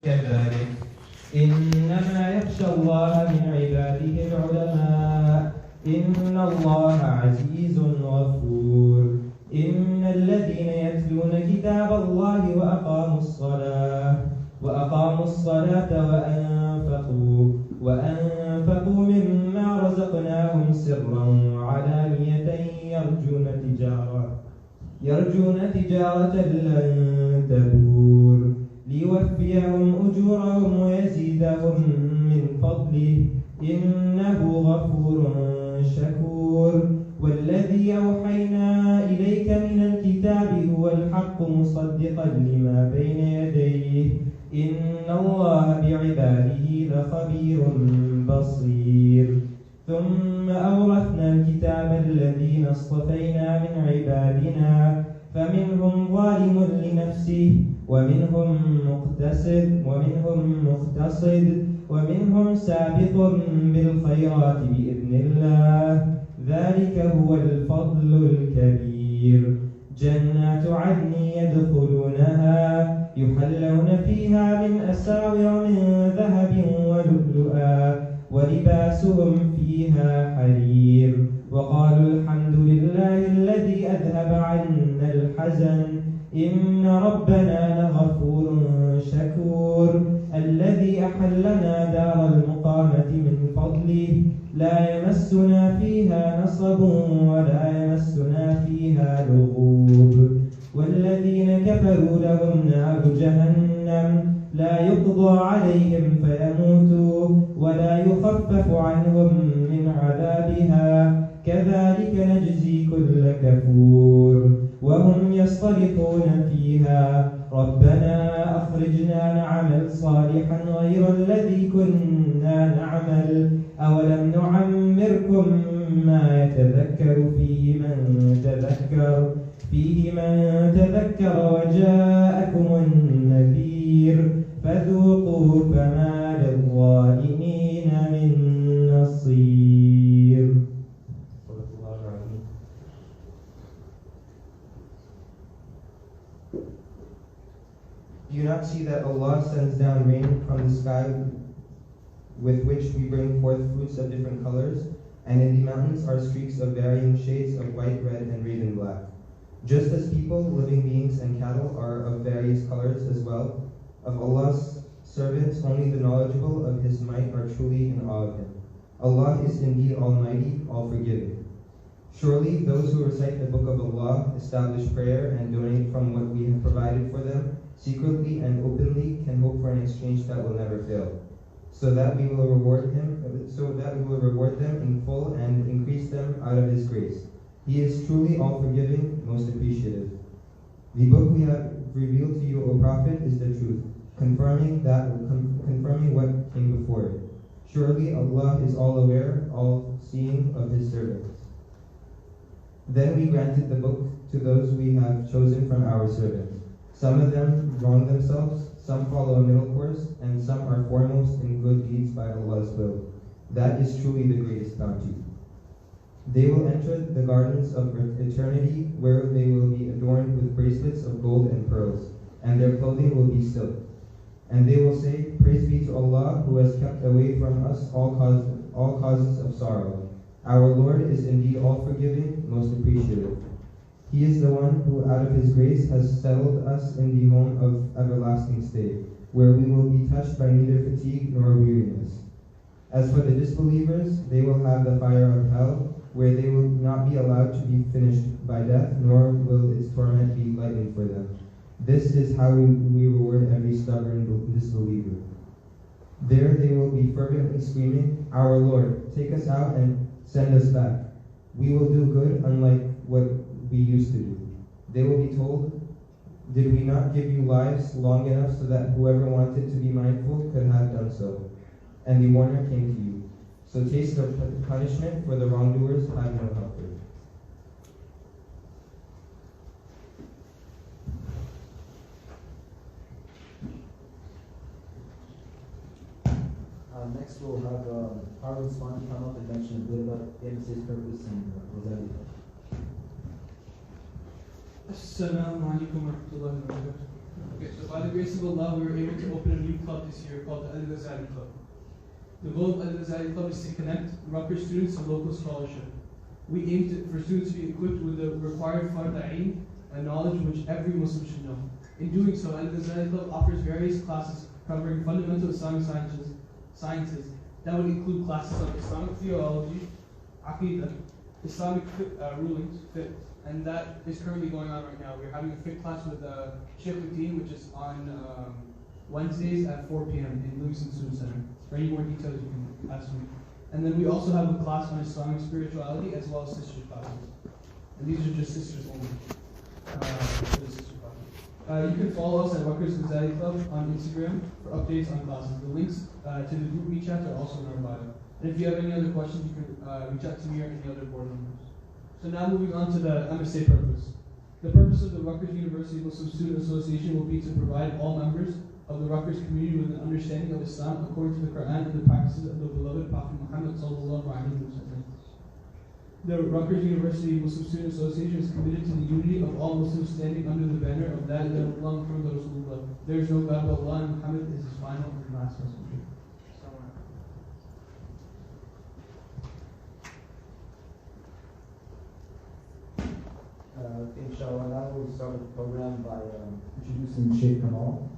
كذلك إنما يخشى الله من عباده العلماء إن الله عزيز غفور إن الذين يتلون كتاب الله وأقاموا الصلاة وأنفقوا مما رزقناهم سرا وعلانية يرجون تجارة لن تبور ليوفيهم أجورهم ويزيدهم من فضله إنه غفور شكور والذي أوحينا إليك من الكتاب هو الحق مصدقا لما بين يديه إن الله بعباده لخبير بصير ثم أورثنا الكتاب الذين اصطفينا من عبادنا فمنهم ظالم لنفسه ومنهم مقتصد ومنهم سابق بالخيرات بإذن الله ذلك هو الفضل الكبير جنات عدن يدخلونها يحلون فيها من أساور من ذهب ولؤلؤا ولباسهم فيها حرير وقالوا الحمد لله الذي أذهب عنا الحزن إن ربنا لغفور شكور الذي أحلنا دار المقامة من فضله لا يمسنا فيها نصب ولا يمسنا فيها لغوب والذين كفروا لهم نار جهنم لا يقضى عليهم فيموتوا ولا يخفف عنهم من عذابها كذلك نجزي كل كفور وهم يصطرخون فيها ربنا أخرجنا نعمل صالحا غير الذي كنا نعمل أولم نعمركم ما يتذكر فيه من تذكر وجاءكم النذير فذوقوا فما للظالمين من نصير. Do you not see that Allah sends down rain from the sky with which we bring forth fruits of different colors, and in the mountains are streaks of varying shades of white, red, and raven black? Just as people, living beings, and cattle are of various colors as well, of Allah's servants only the knowledgeable of His might are truly in awe of Him. Allah is indeed Almighty, all-forgiving. Surely those who recite the book of Allah, establish prayer, and donate from what we have provided for them, secretly and openly, can hope for an exchange that will never fail, so that we will reward them in full and increase them out of His grace. He is truly all-forgiving, most appreciative. The book we have revealed to you, O Prophet, is the truth, confirming what came before it. Surely Allah is all-aware, all-seeing of His servants. Then we granted the book to those we have chosen from our servants. Some of them wrong themselves, some follow a middle course, and some are foremost in good deeds by Allah's will. That is truly the greatest bounty. They will enter the gardens of eternity, where they will be adorned with bracelets of gold and pearls, and their clothing will be silk. And they will say, Praise be to Allah, who has kept away from us all causes of sorrow. Our Lord is indeed all-forgiving, most appreciative. He is the one who, out of His grace, has settled us in the home of everlasting stay, where we will be touched by neither fatigue nor weariness. As for the disbelievers, they will have the fire of hell, where they will not be allowed to be finished by death, nor will its torment be lightened for them. This is how we reward every stubborn disbeliever. There they will be fervently screaming, Our Lord, take us out and send us back. We will do good unlike what we used to do. They will be told, Did we not give you lives long enough so that whoever wanted to be mindful could have done so? And the warner came to you. So taste the punishment for the wrongdoers have no helper. Next we'll have Harlan Swan come up and mention a bit about his purpose and Ghazali. Assalamu alaikum wa rahmatullahi wa barakatuh. Okay, so by the grace of Allah, we were able to open a new club this year called the Al-Ghazali Club. The goal of Al-Ghazali Club is to connect Rutgers students to local scholarship. We aim for students to be equipped with the required fard and knowledge which every Muslim should know. In doing so, Al-Ghazali Club offers various classes covering fundamental Islamic sciences that would include classes of Islamic theology, Aqidah, Islamic rulings, fiqh, and that is currently going on right now. We're having a fiqh class with Shaykh, which is on Wednesdays at 4 p.m. in Livingston Student Center. For any more details, you can ask me. And then we also have a class on Islamic spirituality as well as sisters classes. And these are just sisters only. For the sister classes. You can follow us at Rutgers Ghazali Club on Instagram for updates on classes. The links to the group WeChat are also in our bio. And if you have any other questions, you can reach out to me or any other board members. So now moving on to the MSA purpose. The purpose of the Rutgers University Muslim Student Association will be to provide all members of the Rutgers community with an understanding of Islam according to the Quran and the practices of the beloved Prophet Muhammad sallallahu alaihi wasallam. The Rutgers University Muslim Student Association is committed to the unity of all Muslims standing under the banner of La ilaha illallah Muhammadur Rasulullah. There is no God but Allah, and Muhammad is his final and last messenger. Inshallah, now we'll start with the program by introducing Shaykh Kamal.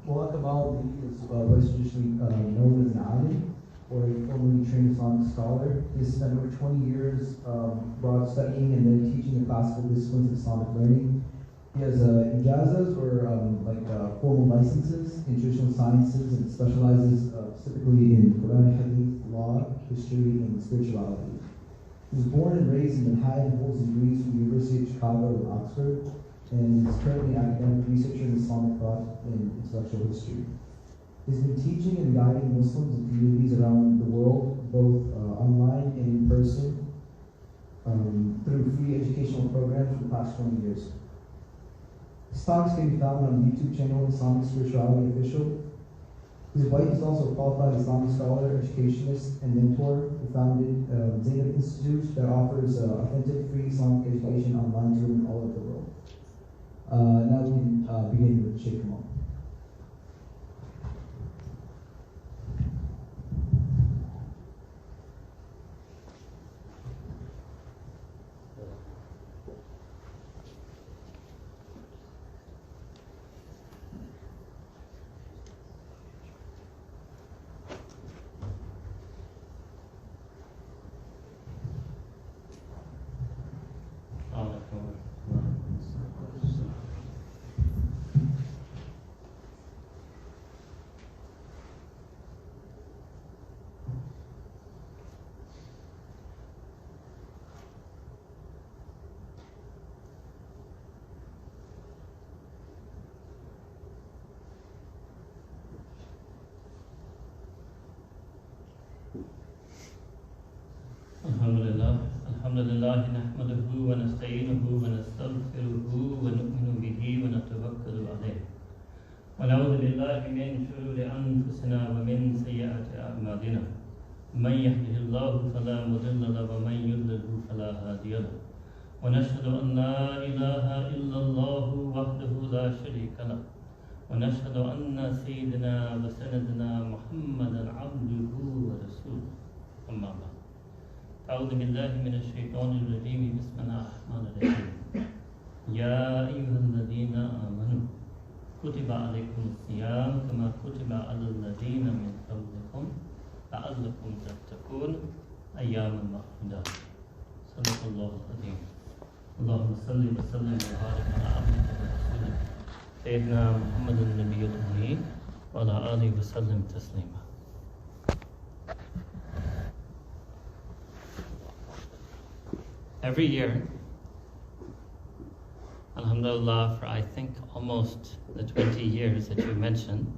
Mullah Kamaluddin is what is traditionally known as an alim, or a formerly trained Islamic scholar. He has spent over 20 years abroad studying and then teaching the classical disciplines of Islamic learning. He has ijazas, or formal licenses in traditional sciences, and specializes specifically in Quran, Hadith, law, history, and spirituality. He was born and raised in Manhattan and holds degrees from the University of Chicago and Oxford, and is currently an academic researcher in Islamic thought and intellectual history. He's been teaching and guiding Muslims and communities around the world, both online and in person, through free educational programs for the past 20 years. His talks can be found on the YouTube channel Islamic Spirituality Official. His wife is also a qualified Islamic scholar, educationist, and mentor who founded Zainab Institute that offers authentic free Islamic education online to women all over the world. Now we can begin with Shaykh Kamal. الحمد لله نحمده ونستعينه ونستغفره ونؤمن به ونتوكل عليه ونعوذ بالله من شرور أنفسنا ومن سيئات أعمالنا من يهده الله فلا مضل له ومن يضلل فلا هادي له ونشهد أن لا إله إلا الله وحده لا شريك له ونشهد أن سيدنا وسندنا محمدا عبده ورسوله أما بعد أعوذ بالله من الشيطان الرجيم بسم الله الرحمن الرحيم يا أيها الذين آمنوا كتب عليكم الصيام كما كتب على الذين من قبلكم لعلكم تتقون أياما معدودات صدق الله العظيم اللهم صل وسلم وبارك على عبدك ورسولك سيدنا محمد النبي الأمي وعلى آله وسلم تسليما. Every year, alhamdulillah, for I think almost the 20 years that you mentioned,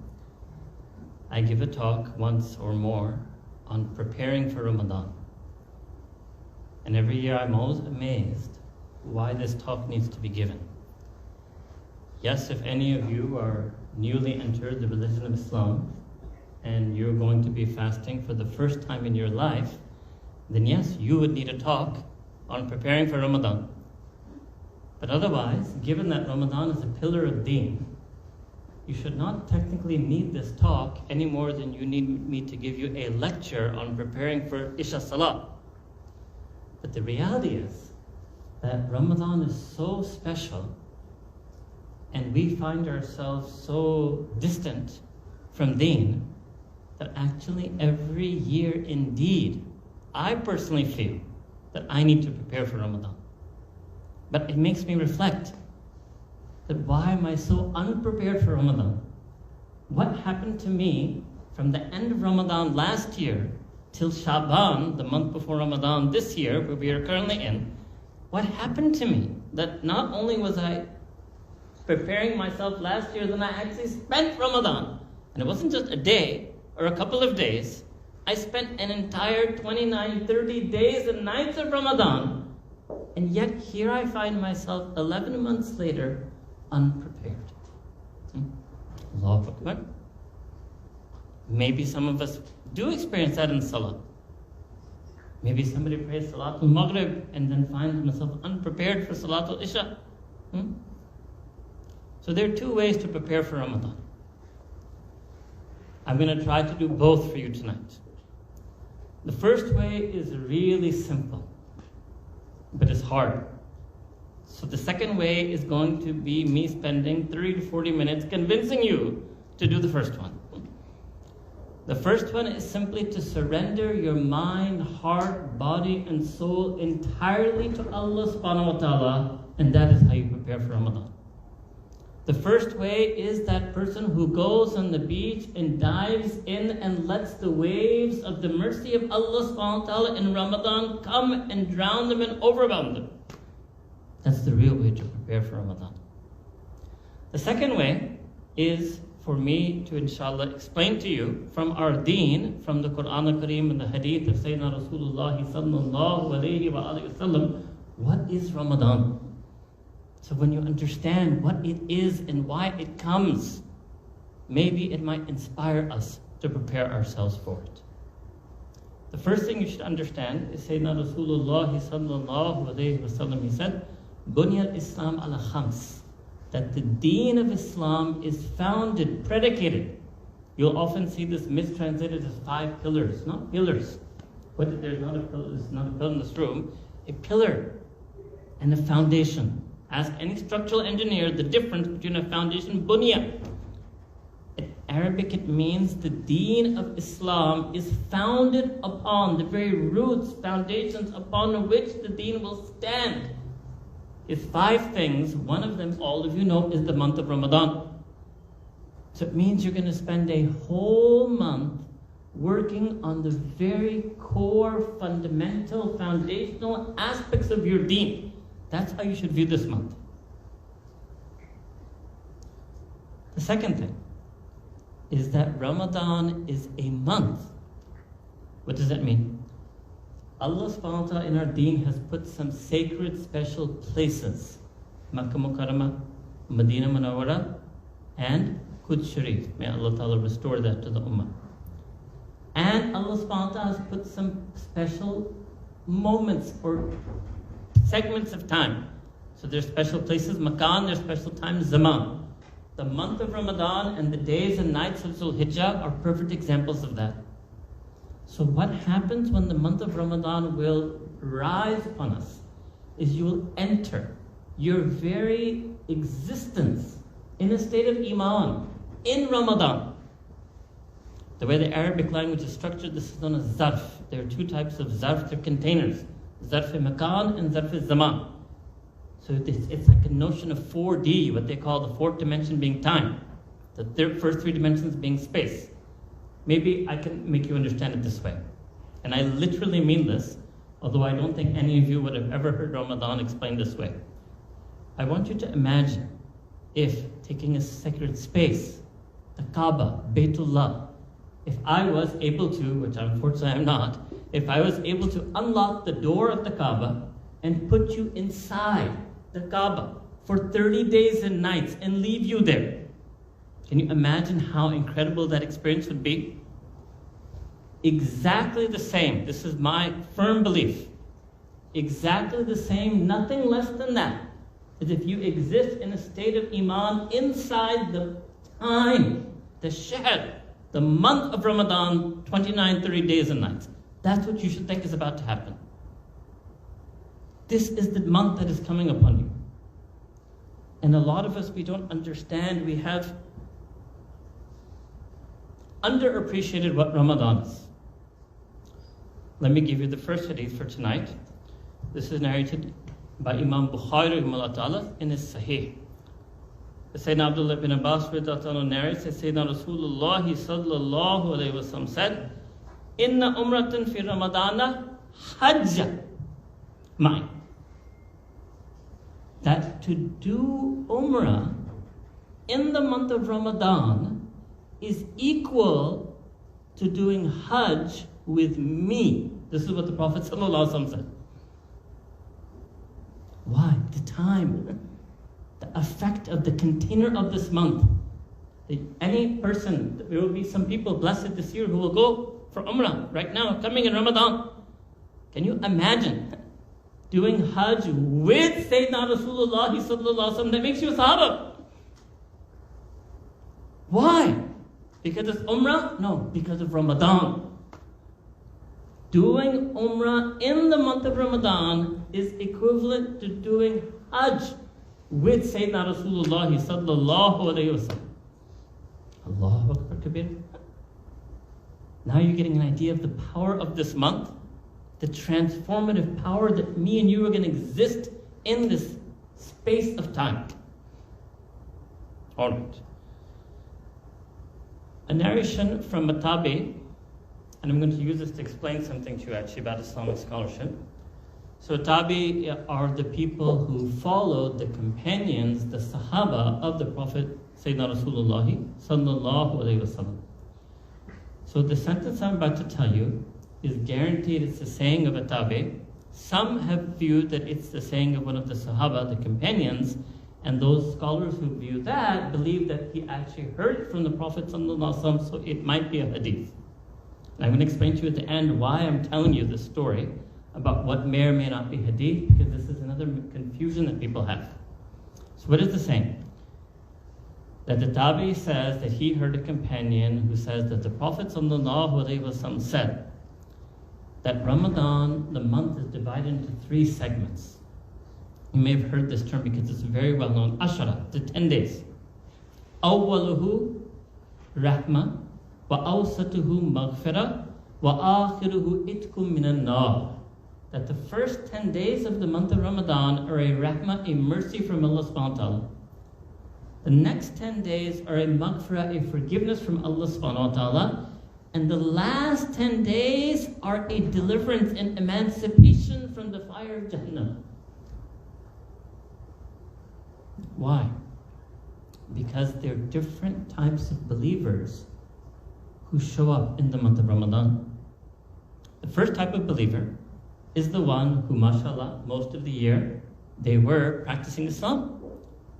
I give a talk once or more on preparing for Ramadan. And every year I'm always amazed why this talk needs to be given. Yes, if any of you are newly entered the religion of Islam and you're going to be fasting for the first time in your life, then yes, you would need a talk on preparing for Ramadan. But otherwise, given that Ramadan is a pillar of deen, you should not technically need this talk any more than you need me to give you a lecture on preparing for Isha Salah. But the reality is that Ramadan is so special and we find ourselves so distant from Deen that actually every year indeed, I personally feel that I need to prepare for Ramadan. But it makes me reflect that why am I so unprepared for Ramadan? What happened to me from the end of Ramadan last year till Shaban, the month before Ramadan this year, where we are currently in? What happened to me that not only was I preparing myself last year, then I actually spent Ramadan. And it wasn't just a day or a couple of days. I spent an entire 29, 30 days and nights of Ramadan. And yet here I find myself 11 months later, unprepared. Allahu Akbar. Maybe some of us do experience that in Salah. Maybe somebody prays Salatul Maghrib and then finds himself unprepared for Salatul Isha. So there are two ways to prepare for Ramadan. I'm going to try to do both for you tonight. The first way is really simple, but it's hard. So the second way is going to be me spending 30 to 40 minutes convincing you to do the first one. The first one is simply to surrender your mind, heart, body, and soul entirely to Allah subhanahu wa ta'ala, and that is how you prepare for Ramadan. The first way is that person who goes on the beach and dives in and lets the waves of the mercy of Allah subhanahu wa ta'ala in Ramadan come and drown them and overwhelm them. That's the real way to prepare for Ramadan. The second way is for me to, inshallah, explain to you from our deen, from the Quran al-Kareem and the hadith of Sayyidina Rasulullah sallallahu alayhi wa sallam, what is Ramadan? So when you understand what it is and why it comes, maybe it might inspire us to prepare ourselves for it. The first thing you should understand is Sayyidina Rasulullah sallallahu alayhi wa sallam, he said, Bunya al-Islam ala khams, that the deen of Islam is founded, predicated. You'll often see this mistranslated as 5 pillars, not pillars. But there's not a pillar, there's not a pillar in this room, a pillar and a foundation. Ask any structural engineer the difference between a foundation, bunya. In Arabic it means the deen of Islam is founded upon the very roots, foundations upon which the deen will stand. Is 5 things. One of them, all of you know, is the month of Ramadan. So it means you're going to spend a whole month working on the very core, fundamental, foundational aspects of your deen. That's how you should view this month. The second thing is that Ramadan is a month. What does that mean? Allah subhanahu wa ta'ala in our deen has put some sacred special places. Makkah Mukarramah, Medina Munawwara, and Quds Sharif. May Allah ta'ala restore that to the Ummah. And Allah subhanahu wa ta'ala has put some special moments or segments of time. So there's special places, Makan, there's special times, Zaman. The month of Ramadan and the days and nights of Dhul Hijjah are perfect examples of that. So what happens when the month of Ramadan will rise upon us is you will enter your very existence in a state of Iman in Ramadan. The way the Arabic language is structured, this is known as zarf. There are 2 types of zarf, they're containers. Zarf-e-Makan and Zarf-e-Zaman. So it's like a notion of 4D, what they call the 4th dimension being time. The first 3 dimensions being space. Maybe I can make you understand it this way. And I literally mean this, although I don't think any of you would have ever heard Ramadan explained this way. I want you to imagine if taking a sacred space, the Kaaba, Baytullah, if I was able to, which unfortunately I'm not, if I was able to unlock the door of the Kaaba and put you inside the Kaaba for 30 days and nights and leave you there, can you imagine how incredible that experience would be? Exactly the same, this is my firm belief, exactly the same, nothing less than that, as if you exist in a state of Iman inside the time, the shahr, the month of Ramadan, 29, 30 days and nights. That's what you should think is about to happen. This is the month that is coming upon you. And a lot of us, we don't understand, we have underappreciated what Ramadan is. Let me give you the first hadith for tonight. This is narrated by Imam Bukhari in his Sahih. Sayyidina Abdullah bin Abbas narrates that Sayyidina Rasulullah sallallahu alayhi wa sallam said, Inna umratan fi Ramadana hajja ma'i. That to do umrah in the month of Ramadan is equal to doing hajj with me. This is what the Prophet ﷺ said. Why? The time, the effect of the container of this month. Any person, there will be some people blessed this year who will go for Umrah right now, coming in Ramadan. Can you imagine doing Hajj with Sayyidina Rasulullah sallallahu alaihi wasallam? That makes you a Sahaba. Why? Because it's Umrah? No, because of Ramadan. Doing Umrah in the month of Ramadan is equivalent to doing Hajj with Sayyidina Rasulullah sallallahu alayhi wa sallam. Allahu Akbar Kabir. Now you're getting an idea of the power of this month, the transformative power that me and you are going to exist in this space of time. All right. A narration from Matabi, and I'm going to use this to explain something to you actually about Islamic scholarship. So Tabi are the people who followed the companions, the Sahaba of the Prophet Sayyidina Rasulullah sallallahu alayhi wasallam. So the sentence I'm about to tell you is guaranteed it's the saying of a Tabi. Some have viewed that it's the saying of one of the Sahaba, the companions, and those scholars who view that believe that he actually heard it from the Prophet sallallahu alayhi wasallam, so it might be a hadith. And I'm going to explain to you at the end why I'm telling you this story about what may or may not be hadith, because this is another confusion that people have. So what is the saying? That the Tabi says that he heard a companion who says that the Prophet ﷺ said that Ramadan, the month, is divided into 3 segments. You may have heard this term because it's very well known. Ashara, the 10 days. Awwaluhu rahma, wa awsatuhu maghfirah, wa akhiruhu itkum minan nar. That the first 10 days of the month of Ramadan are a rahmah, a mercy from Allah subhanahu wa ta'ala. The next 10 days are a maghfirah, a forgiveness from Allah subhanahu wa ta'ala. And the last 10 days are a deliverance and emancipation from the fire of Jahannam. Why? Because there are different types of believers who show up in the month of Ramadan. The first type of believer is the one who, mashallah, most of the year, they were practicing Islam.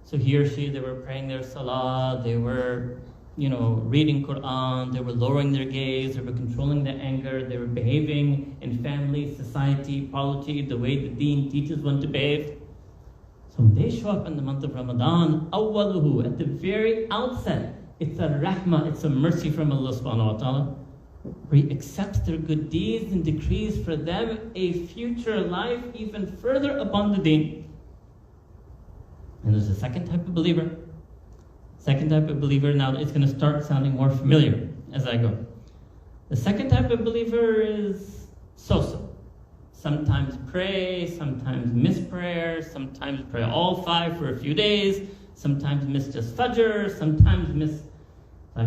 So he or she, they were praying their salah, they were, reading Quran, they were lowering their gaze, they were controlling their anger, they were behaving in family, society, polity, the way the deen teaches one to behave. So when they show up in the month of Ramadan, awwaluhu, at the very outset, it's a rahmah, it's a mercy from Allah subhanahu wa ta'ala, where He accepts their good deeds and decrees for them a future life even further upon the deen. And there's a second type of believer. Second type of believer, now it's going to start sounding more familiar as I go. The second type of believer is so-so. Sometimes pray, sometimes miss prayer, sometimes pray all 5 for a few days, sometimes miss just Fajr, sometimes miss... I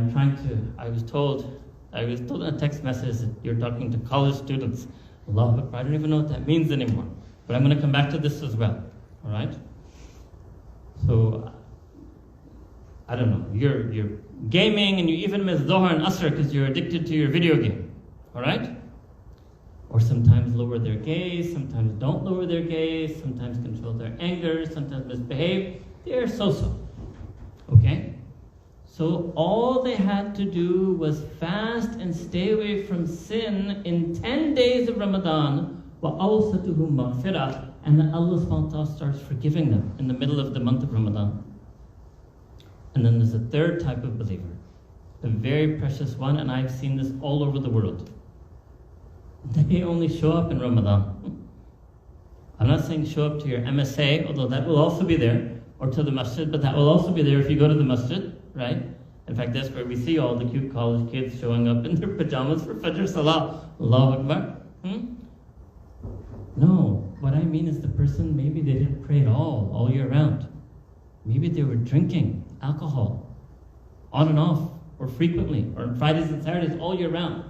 was told in a text message that you're talking to college students. Allahu Akbar, I don't even know what that means anymore. But I'm going to come back to this as well. All right? So, I don't know. You're gaming and you even miss Dhuhr and Asr because you're addicted to your video game. All right? Or sometimes lower their gaze, sometimes don't lower their gaze, sometimes control their anger, sometimes misbehave. They're so-so. Okay? So all they had to do was fast and stay away from sin in 10 days of Ramadan, وَأَوْسَتُهُ مَغْفِرَةً, and then Allah subhanahu wa ta'ala starts forgiving them in the middle of the month of Ramadan. And then there's a third type of believer, a very precious one, and I've seen this all over the world. They only show up in Ramadan. I'm not saying show up to your MSA, although that will also be there, or to the masjid, but that will also be there if you go to the masjid, right? In fact, that's where we see all the cute college kids showing up in their pajamas for Fajr Salah. Allahu Akbar. No, what I mean is the person, maybe they didn't pray at all year round. Maybe they were drinking alcohol on and off, or frequently, or on Fridays and Saturdays all year round.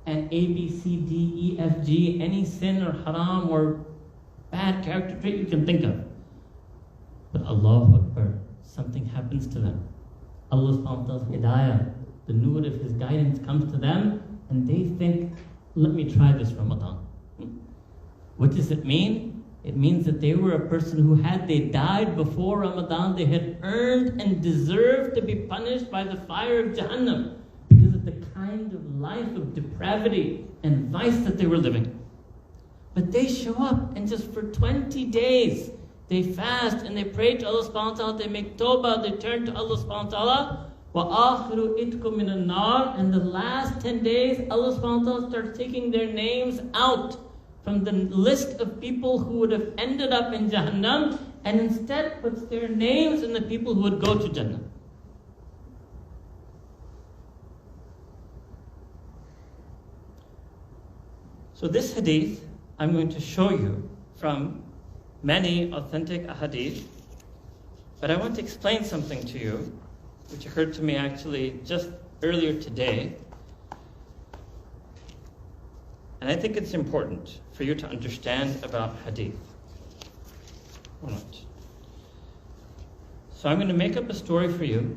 And A, B, C, D, E, F, G, any sin or haram or bad character trait you can think of. But Allahu Akbar, something happens to them. Allah subhanahu wa ta'ala's hidayah, the nur of His guidance comes to them, and they think, let me try this Ramadan. What does it mean? It means that they were a person who, had they died before Ramadan, they had earned and deserved to be punished by the fire of Jahannam because of the kind of life of depravity and vice that they were living. But they show up, and just for 20 days, they fast and they pray to Allah subhanahu wa ta'ala, they make tawbah, they turn to Allah subhanahu wa ta'ala. وَآخِرُ إِتْكُم مِّنَ النَّارِ. And the last 10 days, Allah subhanahu wa ta'ala starts taking their names out from the list of people who would have ended up in Jahannam, and instead puts their names in the people who would go to Jannah. So this hadith, I'm going to show you from many authentic ahadith, but I want to explain something to you, which occurred to me actually just earlier today. And I think it's important for you to understand about hadith. Or not. So I'm going to make up a story for you.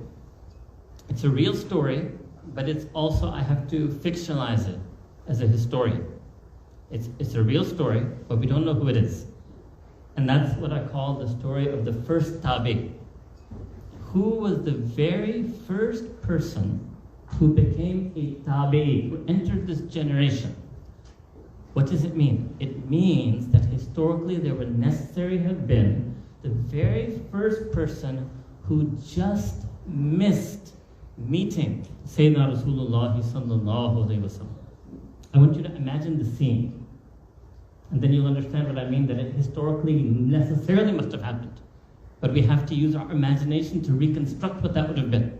It's a real story, but it's also, I have to fictionalize it as a historian. It's a real story, but we don't know who it is. And that's what I call the story of the first tabi. Who was the very first person who became a tabi, who entered this generation? What does it mean? It means that historically there would necessarily have been the very first person who just missed meeting Sayyidina Rasulullah sallallahu alayhi wa sallam. I want you to imagine the scene. And then you'll understand what I mean, that it historically necessarily must have happened. But we have to use our imagination to reconstruct what that would have been.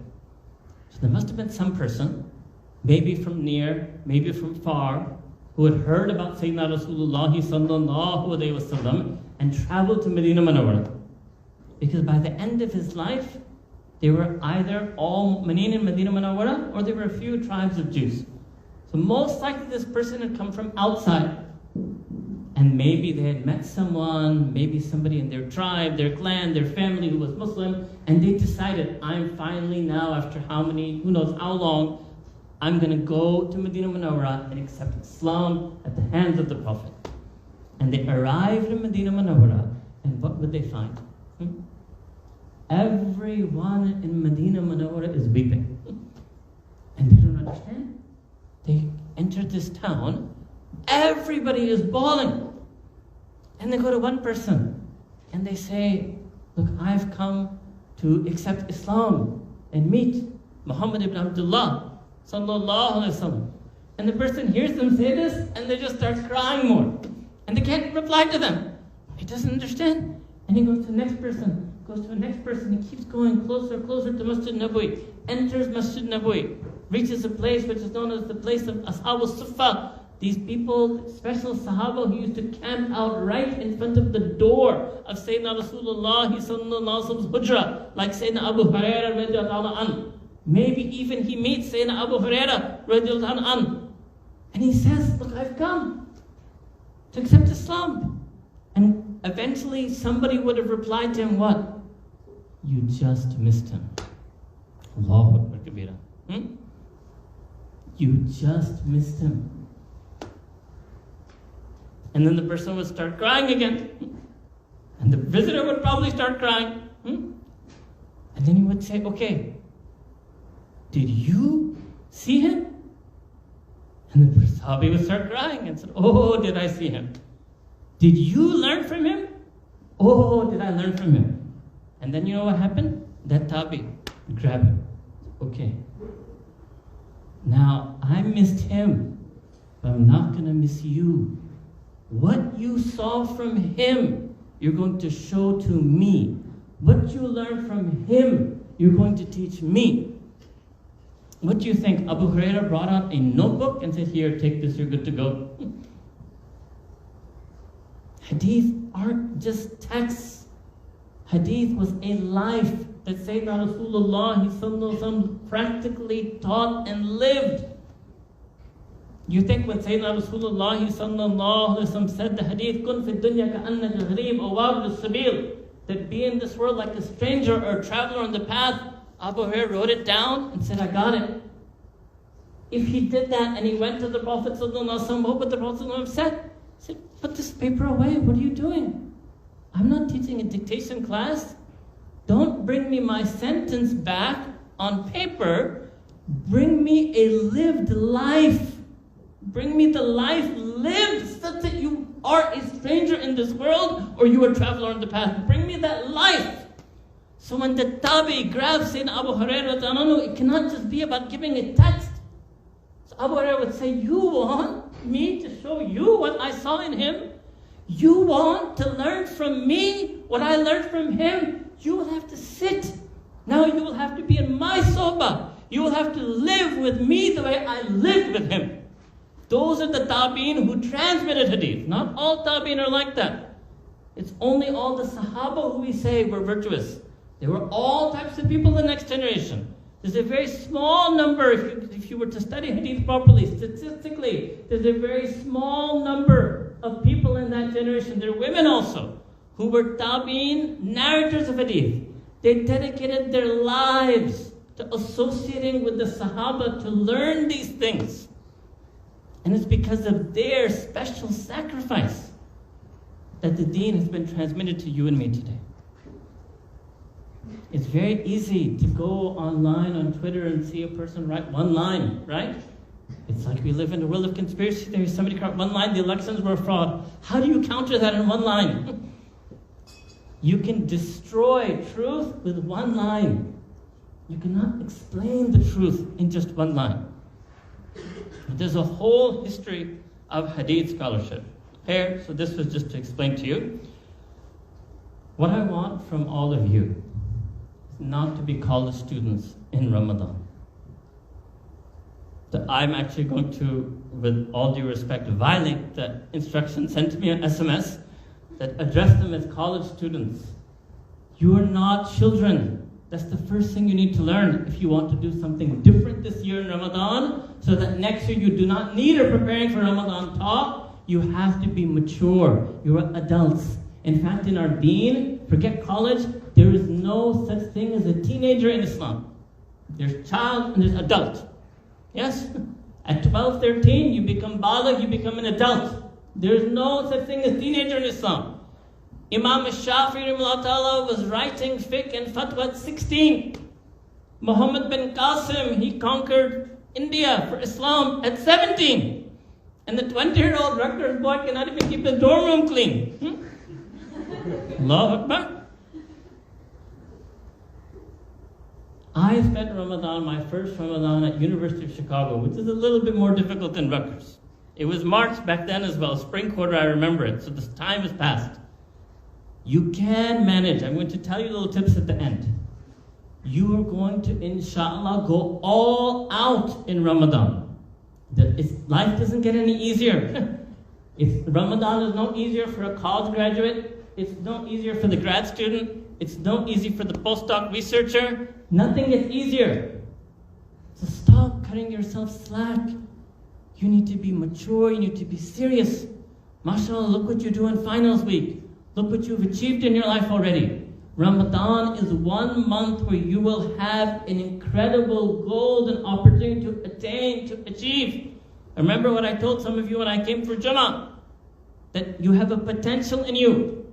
So there must have been some person, maybe from near, maybe from far, who had heard about Sayyidina Rasulullah sallallahu alayhi wa sallam and traveled to Medina Munawwara. Because by the end of his life, they were either all Medina Munawwara, or there were a few tribes of Jews. So most likely this person had come from outside. And maybe they had met someone, maybe somebody in their tribe, their clan, their family who was Muslim, and they decided, I'm finally now, after who knows how long, I'm going to go to Medina Munawwara and accept Islam at the hands of the Prophet. And they arrived in Medina Munawwara, and what would they find? Everyone in Medina Munawwara is weeping. And they don't understand. They entered this town, everybody is bawling. And they go to one person and they say, look, I've come to accept Islam and meet Muhammad ibn Abdullah sallallahu alaihi wasallam. And the person hears them say this and they just start crying more. And they can't reply to them. He doesn't understand. And he goes to the next person, goes to the next person. He keeps going closer to Masjid Nabawi, enters Masjid Nabawi, reaches a place which is known as the place of Ashab al-Suffa. These people, special Sahaba who used to camp out right in front of the door of Sayyidina Rasulullah sallallahu alaihi wasallam's hujra, like Sayyidina Abu Hurairah radiallahu anhu. Maybe even he meets Sayyidina Abu Hurairah radiallahu anhu. And he says, look, I've come to accept Islam. And eventually somebody would have replied to him, what? You just missed him. Allahu Akbar Kabira. You just missed him. And then the person would start crying again. And the visitor would probably start crying. And then he would say, okay, did you see him? And the Sahabi would start crying and said, oh, did I see him? Did you learn from him? Oh, did I learn from him? And then you know what happened? That Tabi, grab him. Okay. Now, I missed him, but I'm not going to miss you. What you saw from him, you're going to show to me. What you learned from him, you're going to teach me. What do you think? Abu Hurairah brought out a notebook and said, here, take this, you're good to go. Hadith aren't just texts. Hadith was a life that Sayyidina Rasulullah practically taught and lived. You think when Sayyidina Rasulullah said the hadith, Kun fi dunya ka'annaka gharib aw wabl as-sabil, that be in this world like a stranger or a traveler on the path, Abu Hurairah wrote it down and said, I got it. If he did that and he went to the Prophet ﷺ, what would the Prophet ﷺ said? He said, put this paper away, what are you doing? I'm not teaching a dictation class. Don't bring me my sentence back on paper. Bring me a lived life. Bring me the life lived, such that you are a stranger in this world or you are a traveler on the path. Bring me that life. So when the Tabi grabs Sayyidina Abu Hurairah, it cannot just be about giving a text. So Abu Hurairah would say, you want me to show you what I saw in him? You want to learn from me what I learned from him? You will have to sit. Now you will have to be in my sohbah. You will have to live with me the way I lived with him. Those are the tabi'in who transmitted hadith. Not all tabi'in are like that. It's only all the sahaba who we say were virtuous. There were all types of people in the next generation. There's a very small number, if you were to study hadith properly, statistically, there's a very small number of people in that generation. There are women also, who were tabi'in, narrators of hadith. They dedicated their lives to associating with the Sahaba to learn these things. And it's because of their special sacrifice that the deen has been transmitted to you and me today. It's very easy to go online on Twitter and see a person write one line, right? It's like we live in a world of conspiracy theory. Somebody wrote one line, the elections were a fraud. How do you counter that in one line? You can destroy truth with one line. You cannot explain the truth in just one line. There's a whole history of hadith scholarship here, so this was just to explain to you. What I want from all of you is not to be college students in Ramadan. That I'm actually going to, with all due respect, violate the instructions sent to me on SMS that address them as college students. You are not children. That's the first thing you need to learn if you want to do something different this year in Ramadan, so that next year you do not need a preparing for Ramadan talk. You have to be mature. You are adults. In fact, in our deen, forget college, there is no such thing as a teenager in Islam. There's child and there's adult. Yes? At 12, 13, you become baligh, you become an adult. There is no such thing as teenager in Islam. Imam Shafi'i was writing fiqh and fatwa at 16. Muhammad bin Qasim, he conquered India for Islam at 17. And the 20-year-old Rutgers boy cannot even keep his dorm room clean. Allahu Akbar. I spent Ramadan, my first Ramadan at University of Chicago, which is a little bit more difficult than Rutgers. It was March back then as well, spring quarter, I remember it, so this time has passed. You can manage. I'm going to tell you little tips at the end. You are going to, inshallah, go all out in Ramadan. Life doesn't get any easier. Ramadan is no easier for a college graduate. It's no easier for the grad student. It's no easy for the postdoc researcher. Nothing gets easier. So stop cutting yourself slack. You need to be mature. You need to be serious. MashaAllah, look what you do in finals week. Look what you've achieved in your life already. Ramadan is 1 month where you will have an incredible golden opportunity to attain, to achieve. Remember what I told some of you when I came for Jummah, that you have a potential in you.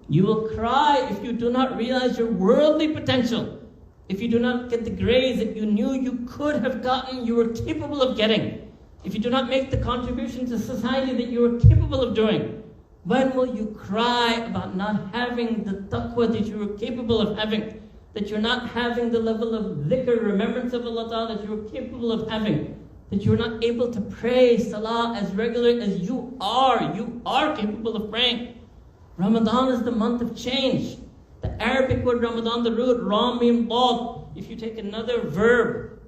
You will cry if you do not realize your worldly potential. If you do not get the grades that you knew you could have gotten, you were capable of getting. If you do not make the contribution to society that you were capable of doing. When will you cry about not having the taqwa that you were capable of having? that you're not having the level of dhikr, remembrance of Allah Ta'ala that you're capable of having, that you're not able to pray salah as regular as you are capable of praying. Ramadan is the month of change. The Arabic word Ramadan, the root Ram Mim Dad, if you take another verb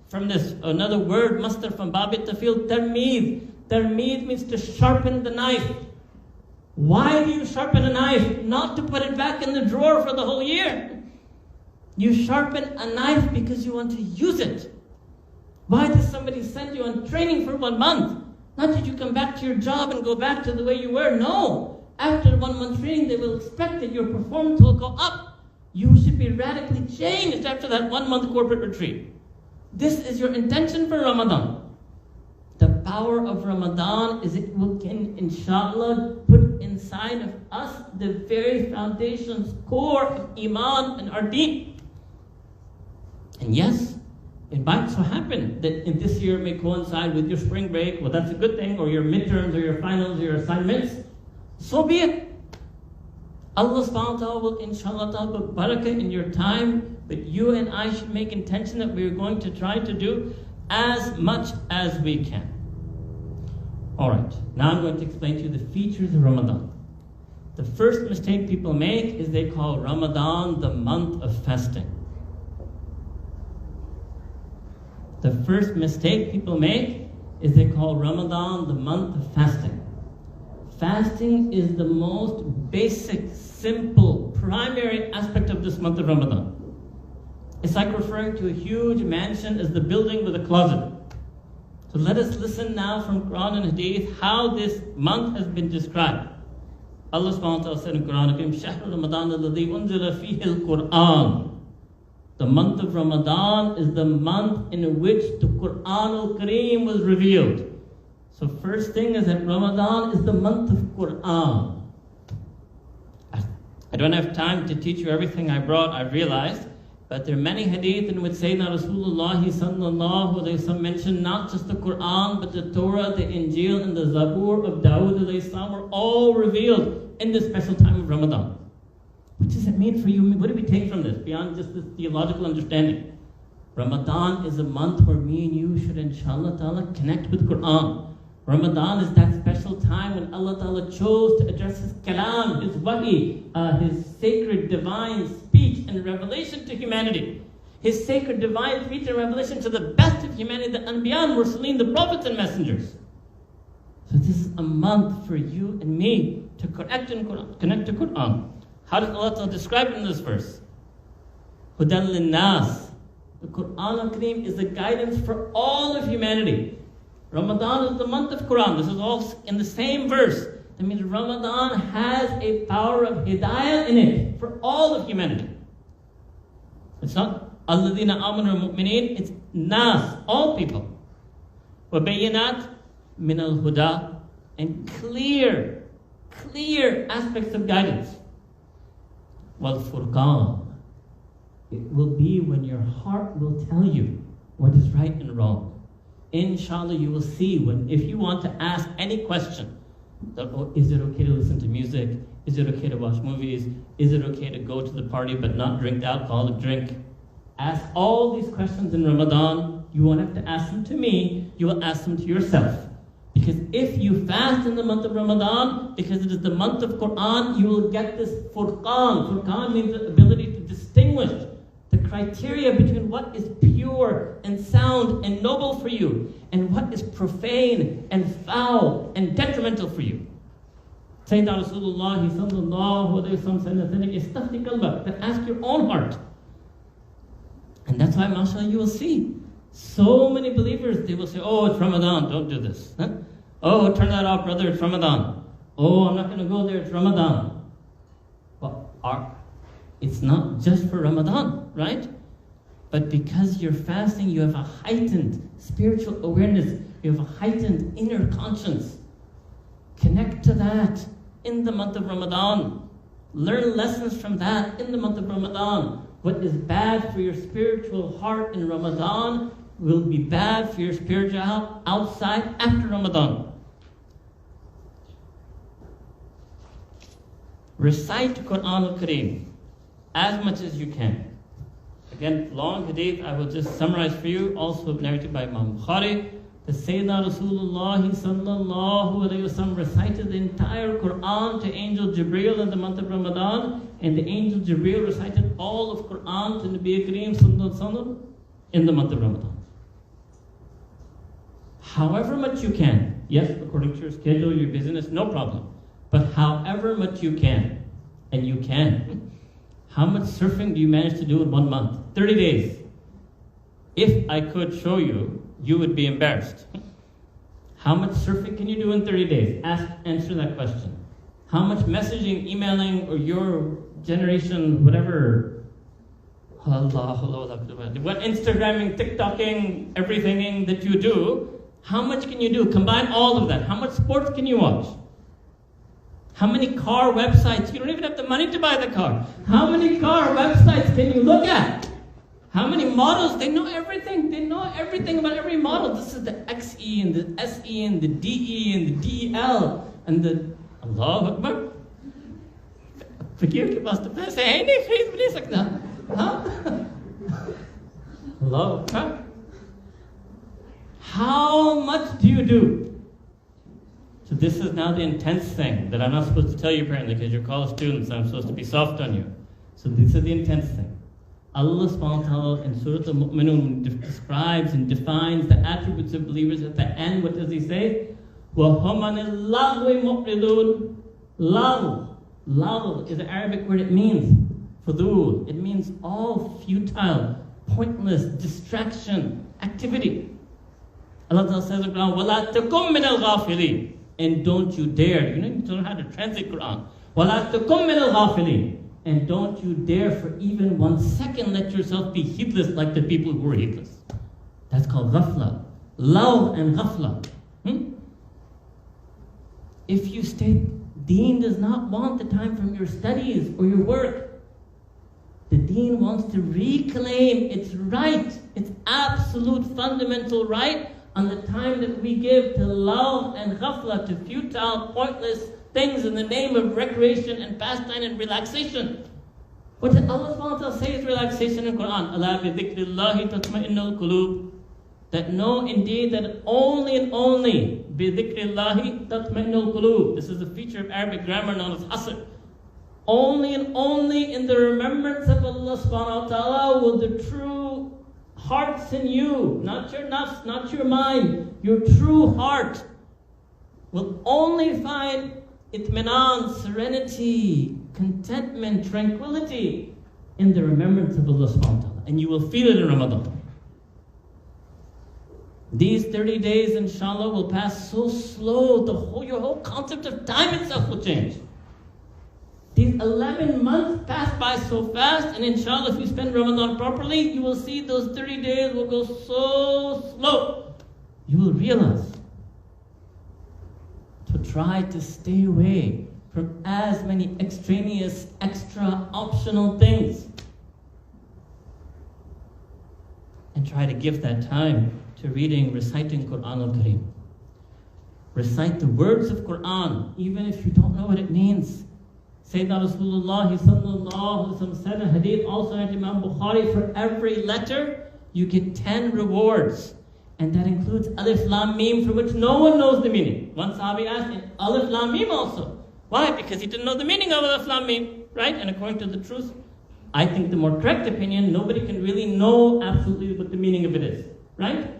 from this, another word, masdar from Babit Tafil, Tarmeed. Tarmeed means to sharpen the knife. Why do you sharpen a knife? Not to put it back in the drawer for the whole year. You sharpen a knife because you want to use it. Why does somebody send you on training for 1 month? Not that you come back to your job and go back to the way you were. No. After 1 month training, they will expect that your performance will go up. You should be radically changed after that 1 month corporate retreat. This is your intention for Ramadan. The power of Ramadan is it can, inshallah, put inside of us the very foundation's core of Iman and our deen. And yes, it might so happen that in this year may coincide with your spring break. Well, that's a good thing, or your midterms, or your finals, or your assignments. So be it. Allah subhanahu wa ta'ala will, inshallah ta'ala, put barakah in your time, but you and I should make intention that we're going to try to do as much as we can. Alright, now I'm going to explain to you the features of Ramadan. The first mistake people make is they call Ramadan the month of fasting. The first mistake people make is they call Ramadan the month of fasting. Fasting is the most basic, simple, primary aspect of this month of Ramadan. It's like referring to a huge mansion as the building with a closet. So let us listen now from Quran and Hadith how this month has been described. Allah subhanahu wa ta'ala said in Quran, "Shahr Ramadan alladhi unzila fihi al-Quran." The month of Ramadan is the month in which the Quran al-Kareem was revealed. So first thing is that Ramadan is the month of Quran. I don't have time to teach you everything I brought, I realized, but there are many hadith in which Sayyidina Rasulullah sallallahu alayhi wa sallam mentioned not just the Quran, but the Torah, the Injil, and the Zabur of Dawood alayhi salam were all revealed in this special time of Ramadan. What does it mean for you? What do we take from this, beyond just this theological understanding? Ramadan is a month where me and you should, inshallah ta'ala, connect with Quran. Ramadan is that special time when Allah Ta'ala chose to address His kalam, His wahi, His sacred divine speech and revelation to humanity. His sacred divine speech and revelation to the best of humanity, the Anbiya, Mursaleen, the prophets and messengers. So this is a month for you and me to connect to Quran. How does Allah Ta'ala describe it in this verse? Hudan lin-nas. The Quran al-Kareem is the guidance for all of humanity. Ramadan is the month of Quran. This is all in the same verse. That means Ramadan has a power of hidayah in it for all of humanity. It's not alladhina amanu mu'mineen, it's nas, all people. وَبَيِّنَاتٍ مِنَ الْهُدَى, and clear aspects of guidance. وَالْفُرْقَانِ, it will be when your heart will tell you what is right and wrong. Inshallah, you will see if you want to ask any question, is it okay to listen to music? Is it okay to watch movies? Is it okay to go to the party but not drink the alcoholic drink? Ask all these questions in Ramadan. You won't have to ask them to me, you will ask them to yourself. Because if you fast in the month of Ramadan, because it is the month of Quran, you will get this furqan. Furqan means the ability to distinguish the criteria between what is pure and sound and noble for you, and what is profane and foul and detrimental for you. Sayyidina Rasulullah sallallahu alayhi wa sallam said, ask your own heart. And that's why, mashallah, you will see so many believers, they will say, oh, it's Ramadan, don't do this. Huh? Oh, turn that off, brother, it's Ramadan. Oh, I'm not going to go there, it's Ramadan. Well, it's not just for Ramadan, right? But because you're fasting, you have a heightened spiritual awareness. You have a heightened inner conscience. Connect to that in the month of Ramadan. Learn lessons from that in the month of Ramadan. What is bad for your spiritual heart in Ramadan will be bad for your spiritual health outside after Ramadan. Recite Quran al-Kareem as much as you can. Again, long hadith, I will just summarize for you, also narrated by Imam Bukhari. The Sayyidina Rasulullah sallallahu alayhi wasallam recited the entire Quran to Angel Jibreel in the month of Ramadan, and the Angel Jibreel recited all of Quran to Nabi Kareem sallallahu alayhi wasallam in the month of Ramadan. However much you can, yes, according to your schedule, your business, no problem. But however much you can, and you can, how much surfing do you manage to do in 1 month? 30 days. If I could show you, you would be embarrassed. How much surfing can you do in 30 days? Answer that question. How much messaging, emailing, or your generation, whatever, what Instagramming, TikToking, everything that you do, how much can you do? Combine all of that. How much sports can you watch? How many car websites? You don't even have the money to buy the car. How many car websites can you look at? How many models? They know everything. They know everything about every model. This is the XE and the SE and the DE and the DL and the... Allahu Akbar. Fakir ke paas to paise hai nahi, khareed bhi nahi sakta. Huh? Allahu Akbar. How much do you do? So this is now the intense thing that I'm not supposed to tell you apparently because you're college students and I'm supposed to be soft on you. So this is the intense thing. Allah subhanahu wa ta'ala in Surah Al-Mu'minun describes and defines the attributes of believers at the end. What does he say? وَهُمْ عَنِ اللَّغْوِ مُعْرِضُونَ. Lagh is an Arabic word. It means fudul. It means all futile, pointless, distraction, activity. Allah Ta'ala says in the Quran, وَلَا تَكُمْ مِنَ الْغَافِلِينَ. And don't you dare, you need to know how to translate Quran. وَلَا تَكُمْ مِنَ الْغَافِلِينَ. And don't you dare for even 1 second let yourself be heedless like the people who were heedless. That's called ghafla. Lagh and ghafla. If you state Deen does not want the time from your studies or your work, the Deen wants to reclaim its right, its absolute fundamental right on the time that we give to love and ghafla, to futile, pointless things in the name of recreation and pastime and relaxation. What did Allah subhanahu wa ta'ala say is relaxation in Quran? Ala bi dhikrillahi tatma'innul qulub. That no, indeed, that only and only bi dhikrillahi tatma'innul qulub. This is a feature of Arabic grammar known as asr. Only and only in the remembrance of Allah subhanahu wa ta'ala will the true hearts in you, not your nafs, not your mind, your true heart will only find itminan, serenity, contentment, tranquility in the remembrance of Allah subhanahu wa ta'ala. And you will feel it in Ramadan. These 30 days, inshallah, will pass so slow, your whole concept of time itself will change. These 11 months pass by so fast, and inshallah, if you spend Ramadan properly, you will see those 30 days will go so slow. You will realize to try to stay away from as many extraneous, extra, optional things. And try to give that time to reading, reciting Quran al-Kareem. Recite the words of Quran, even if you don't know what it means. Sayyidina Rasulullah sallallahu alaihi wasallam said in hadith, also in Imam Bukhari, for every letter you get 10 rewards. And that includes Alif Lam Mim, for which no one knows the meaning. One Sahabi asked, and Alif Lam Mim also. Why? Because he didn't know the meaning of Alif Lam Mim, right? And according to the truth, I think the more correct opinion, nobody can really know absolutely what the meaning of it is, right?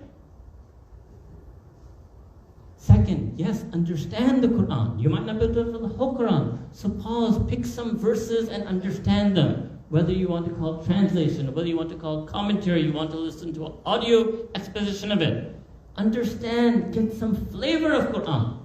Second, yes, understand the Quran. You might not be able to do it for the whole Quran. So pause, pick some verses and understand them. Whether you want to call it translation, whether you want to call it commentary, you want to listen to an audio exposition of it. Understand, get some flavor of Quran.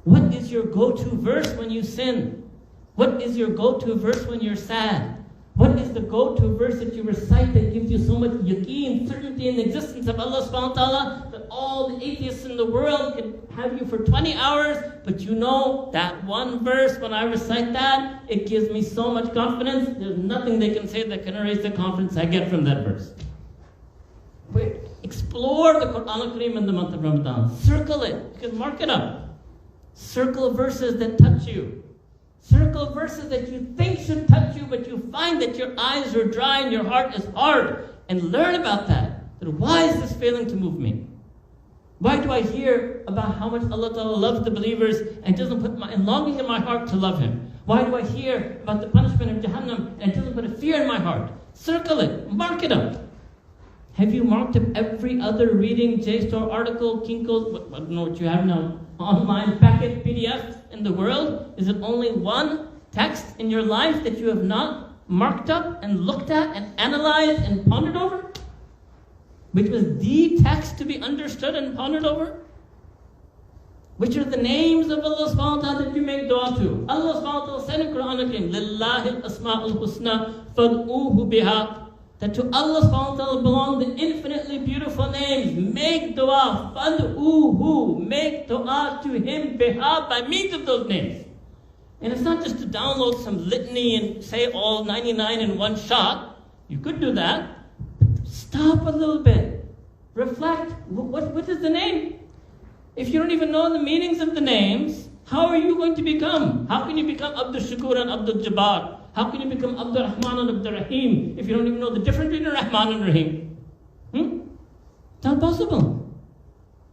What is your go-to verse when you sin? What is your go-to verse when you're sad? What is the go-to verse that you recite that gives you so much yaqeen, certainty in the existence of Allah subhanahu wa ta'ala, that all the atheists in the world can have you for 20 hours, but you know that one verse, when I recite that, it gives me so much confidence, there's nothing they can say that can erase the confidence I get from that verse. Explore the Quran al-Kareem in the month of Ramadan. Circle it. You can mark it up. Circle verses that touch you. Circle verses that you think should touch you, but you find that your eyes are dry and your heart is hard. And learn about that. Why is this failing to move me? Why do I hear about how much Allah Ta'ala loves the believers and doesn't put a longing in my heart to love Him? Why do I hear about the punishment of Jahannam and it doesn't put a fear in my heart? Circle it. Mark it up. Have you marked up every other reading, JSTOR article, Kinko's, I don't know what you have now, online packet, PDF in the world? Is it only one text in your life that you have not marked up and looked at and analyzed and pondered over? Which was the text to be understood and pondered over? Which are the names of Allah subhanahu wa ta'ala that you make dua to? Allah subhanahu wa ta'ala said in Quran al-Karim, Lillahi al-asma'ul husna fad'uhu biha. That to Allah subhanahu wa ta'ala belong the infinitely beautiful names. Make dua, fad'uhu. Make dua to Him biha, by means of those names. And it's not just to download some litany and say all 99 in one shot. You could do that. Stop a little bit. Reflect. What is the name? If you don't even know the meanings of the names, how are you going to become? How can you become Abdul Shakur and Abdul Jabbar? How can you become Abdul Rahman and Abdul Rahim if you don't even know the difference between Rahman and Rahim? It's not possible.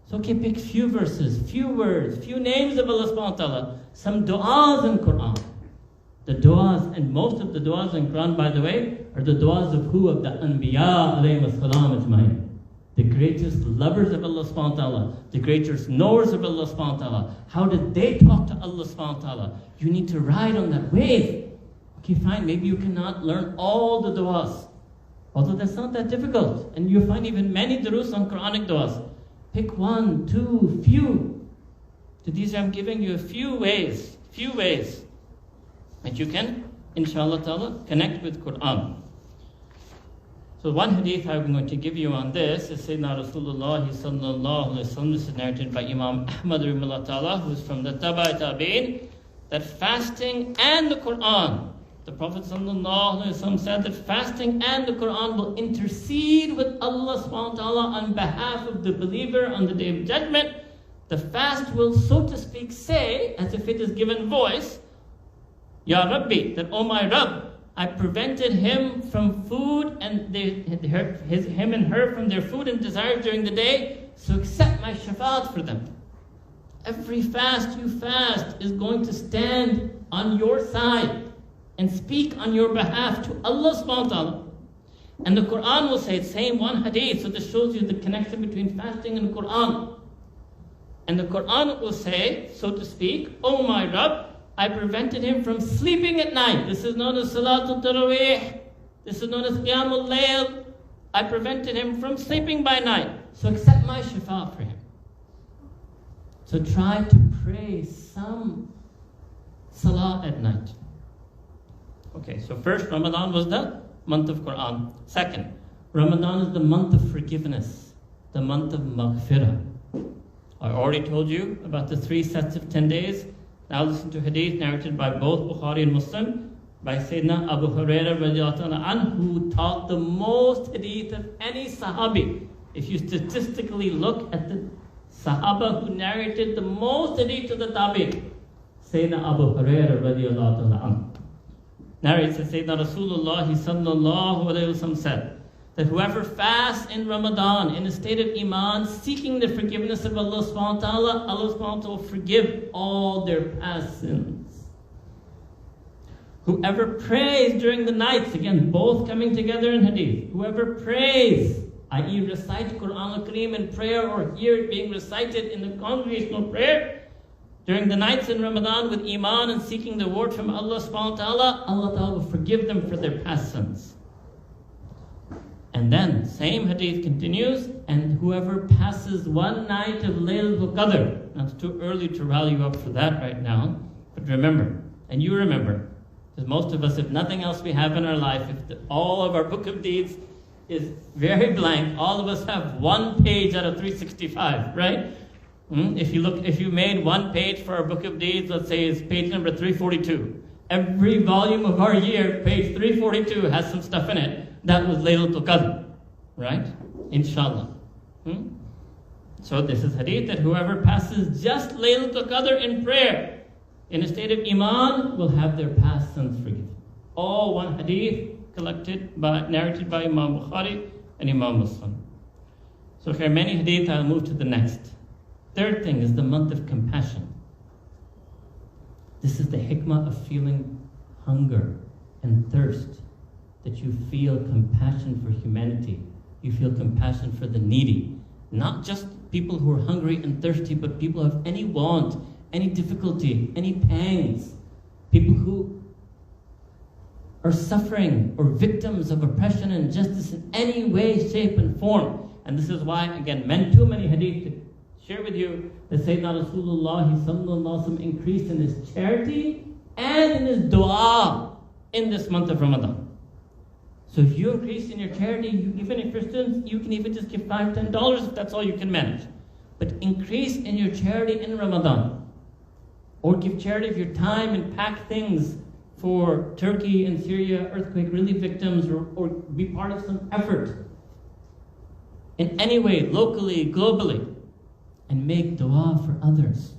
So okay, pick few verses, few words, few names of Allah subhanahu wa ta'ala, some du'as in Quran. The du'as, and most of the du'as in Quran, by the way, are the du'as of who? Of the Anbiya alayhi salam ajmain. The greatest lovers of Allah subhanahu wa ta'ala, the greatest knowers of Allah subhanahu wa ta'ala. How did they talk to Allah subhanahu wa ta'ala? You need to ride on that wave. Okay, fine, maybe you cannot learn all the du'as. Although that's not that difficult. And you'll find even many durus on Quranic du'as. Pick one, two, few. So these I'm giving you a few ways that you can, inshallah ta'ala, connect with Quran. So one hadith I'm going to give you on this is Sayyidina Rasulullah sallallahu alaihi wasallam. This is narrated by Imam Ahmad rahimahullah ta'ala, who is from the Taba'i Tabi'in, that fasting and the Quran, the Prophet sallallahu alaihi wasallam said that fasting and the Quran will intercede with Allah subhanahu wa ta'ala on behalf of the believer on the Day of Judgment. The fast will, so to speak, say, as if it is given voice, Ya Rabbi, that, oh my Rabb, I prevented him from food and him and her from their food and desires during the day, so accept my shafaat for them. Every fast you fast is going to stand on your side and speak on your behalf to Allah subhanahu wa ta'ala. And the Quran will say, same one hadith, so this shows you the connection between fasting and the Quran. And the Quran will say, so to speak, oh my Rabb, I prevented him from sleeping at night. This is known as Salatul Taraweeh. This is known as Qiyamul Layl. I prevented him from sleeping by night. So accept my shafa for him. So try to pray some salah at night. Okay, so first, Ramadan was the month of Quran. Second, Ramadan is the month of forgiveness, the month of maghfirah. I already told you about the 3 sets of 10 days. Now listen to hadith narrated by both Bukhari and Muslim by Sayyidina Abu Hurairah radiallahu anhu, who taught the most hadith of any Sahabi. If you statistically look at the Sahaba who narrated the most hadith to the Tabi, Sayyidina Abu Hurairah radiallahu anhu narrates that Sayyidina Rasulullah sallallahu alayhi wasallam said that whoever fasts in Ramadan in a state of Iman, seeking the forgiveness of Allah subhanahu wa ta'ala, Allah subhanahu wa ta'ala will forgive all their past sins. Whoever prays during the nights, again, both coming together in hadith, whoever prays, i.e. recite Quran al-Kareem in prayer or hear it being recited in the congregational prayer, during the nights in Ramadan with Iman and seeking the reward from Allah subhanahu wa ta'ala, Allah ta'ala will forgive them for their past sins. And then, same hadith continues, and whoever passes one night of Laylatul Qadr, now it's too early to rally you up for that right now, but remember, and you remember, because most of us, if nothing else we have in our life, if all of our book of deeds is very blank, all of us have 1 page out of 365, right? If you made 1 page for our book of deeds, let's say it's page number 342. Every volume of our year, page 342, has some stuff in it. That was Laylatul Qadr, right? Inshallah. So this is hadith that whoever passes just Laylatul Qadr in prayer, in a state of Iman, will have their past sins forgiven. All one hadith narrated by Imam Bukhari and Imam Muslim. So here are many hadith, I'll move to the next. Third thing is the month of compassion. This is the hikmah of feeling hunger and thirst, that you feel compassion for humanity. You feel compassion for the needy. Not just people who are hungry and thirsty, but people who have any want, any difficulty, any pangs. People who are suffering or victims of oppression and injustice in any way, shape, and form. And this is why, again, too many hadith to share with you that Sayyidina Rasulullah sallallahu alaihi wasallam increased in his charity and in his dua in this month of Ramadan. So if you increase in your charity, even if you're students, you can even just give $5, $10 if that's all you can manage. But increase in your charity in Ramadan. Or give charity of your time and pack things for Turkey and Syria earthquake relief victims, or be part of some effort in any way, locally, globally, and make dua for others.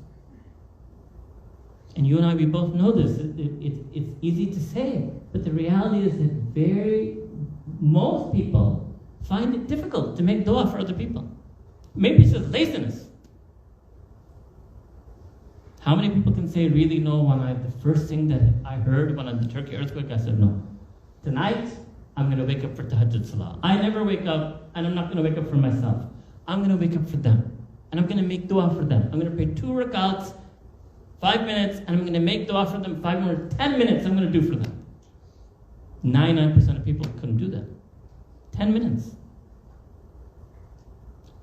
And you and I, we both know this. It's easy to say, but the reality is that most people find it difficult to make dua for other people. Maybe it's just laziness. How many people can say, really, no, the first thing that I heard when the Turkey earthquake, I said, no. Tonight, I'm going to wake up for Tahajjud Salah. I never wake up, and I'm not going to wake up for myself. I'm going to wake up for them. And I'm going to make dua for them. I'm going to pray 2 rakats, 5 minutes, and I'm going to make dua for them 5 more, 10 minutes I'm going to do for them. 99% of people couldn't do that. 10 minutes.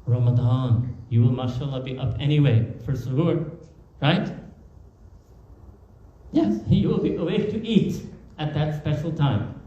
Ramadan, you will, mashallah, be up anyway for suhoor, right? Yes, you will be awake to eat at that special time.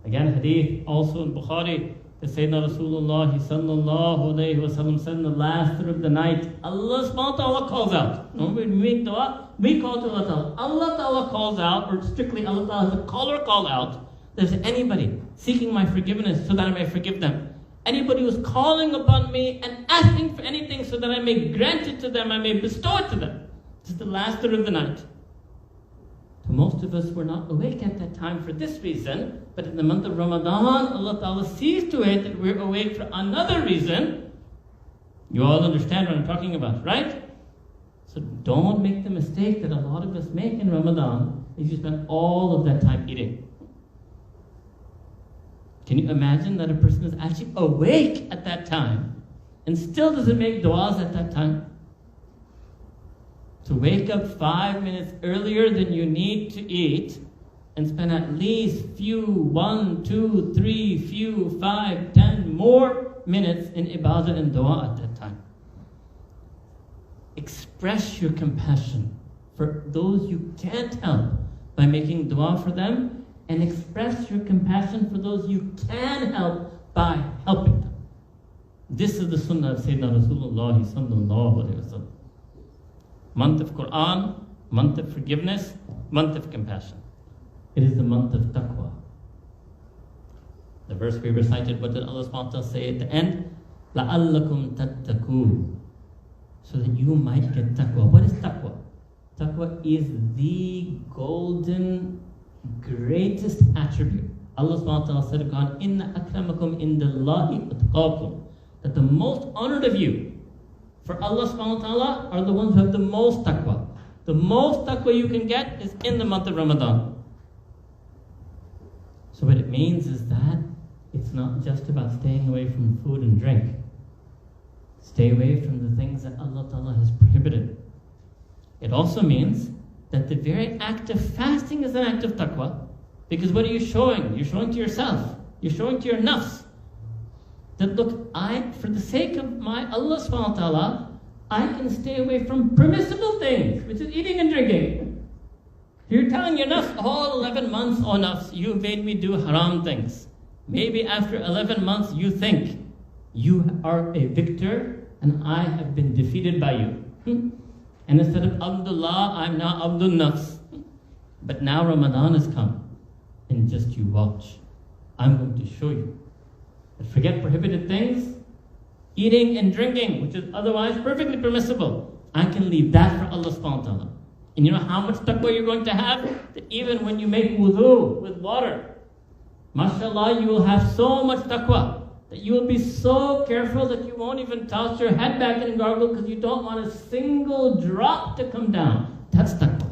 Again, hadith also in Bukhari, the Sayyidina Rasulullah sallallahu alayhi wa sallam said in the last third of the night, Allah subhanahu wa ta'ala calls out. When we make dua, we call to Allah ta'ala. Allah ta'ala calls out, or strictly Allah ta'ala has a call or call out. There's anybody seeking my forgiveness so that I may forgive them. Anybody who's calling upon me and asking for anything so that I may grant it to them, I may bestow it to them. This is the last third of the night. So most of us were not awake at that time for this reason, but in the month of Ramadan, Allah Ta'ala sees to it that we're awake for another reason. You all understand what I'm talking about, right? So don't make the mistake that a lot of us make in Ramadan, is you spend all of that time eating. Can you imagine that a person is actually awake at that time and still doesn't make du'as at that time? To wake up 5 minutes earlier than you need to eat and spend at least 1, 2, 3, 5, 10 more minutes in ibadah and dua at that time. Express your compassion for those you can't help by making dua for them, and express your compassion for those you can help by helping them. This is the sunnah of Sayyidina Rasulullah sallallahu alayhi wa sallam. Month of Quran, month of forgiveness, month of compassion. It is the month of taqwa. The verse we recited, what did Allah subhanahu wa ta'ala say at the end? لَعَلَّكُمْ تَتَّقُونَ. So that you might get taqwa. What is taqwa? Taqwa is the golden, greatest attribute. Allah subhanahu wa ta'ala said, إِنَّ أَكْرَمَكُمْ إِنْدَ اللَّهِ أَتْقَاكُمْ. That the most honored of you for Allah subhanahu wa ta'ala are the ones who have the most taqwa. The most taqwa you can get is in the month of Ramadan. So what it means is that it's not just about staying away from food and drink. Stay away from the things that Allah ta'ala has prohibited. It also means that the very act of fasting is an act of taqwa. Because what are you showing? You're showing to yourself. You're showing to your nafs. That look, for the sake of my Allah subhanahu wa ta'ala, I can stay away from permissible things, which is eating and drinking. You're telling your nafs, all 11 months, oh nafs, you made me do haram things. Maybe after 11 months you think you are a victor and I have been defeated by you. And instead of Abdullah, I'm now Abdul Nafs. But now Ramadan has come, and just you watch. I'm going to show you. But forget prohibited things. Eating and drinking, which is otherwise perfectly permissible. I can leave that for Allah subhanahu wa ta'ala. And you know how much taqwa you're going to have? That even when you make wudu with water, mashallah, you will have so much taqwa that you will be so careful that you won't even toss your head back and gargle because you don't want a single drop to come down. That's taqwa.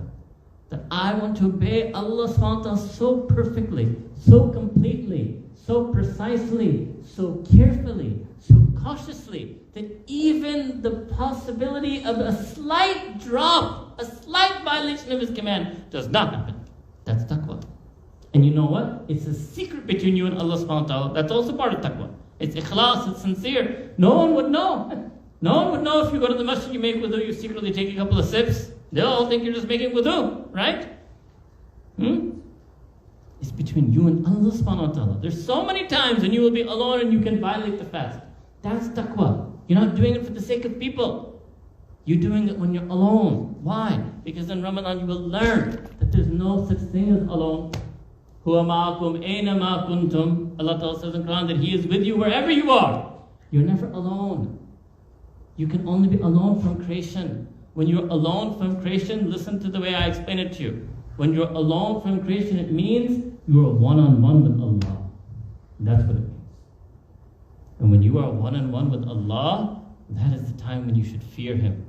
That I want to obey Allah subhanahu wa ta'ala so perfectly, so completely, so precisely, so carefully, so cautiously, that even the possibility of a slight drop, a slight violation of His command does not happen. That's taqwa. And you know what? It's a secret between you and Allah subhanahu wa ta'ala. That's also part of taqwa. It's ikhlas, it's sincere. No one would know. No one would know if you go to the masjid, you make wudu, you secretly take a couple of sips. They'll all think you're just making wudu, right? It's between you and Allah subhanahu wa ta'ala. There's so many times when you will be alone and you can violate the fast. That's taqwa. You're not doing it for the sake of people. You're doing it when you're alone. Why? Because in Ramadan you will learn that there's no such thing as alone. Huwa ma'akum aina ma kuntum. Allah Ta'ala says in the Quran that He is with you wherever you are. You're never alone. You can only be alone from creation. When you're alone from creation, listen to the way I explain it to you. When you're alone from creation, it means you are one-on-one with Allah. That's what it means. And when you are one-on-one with Allah, that is the time when you should fear Him.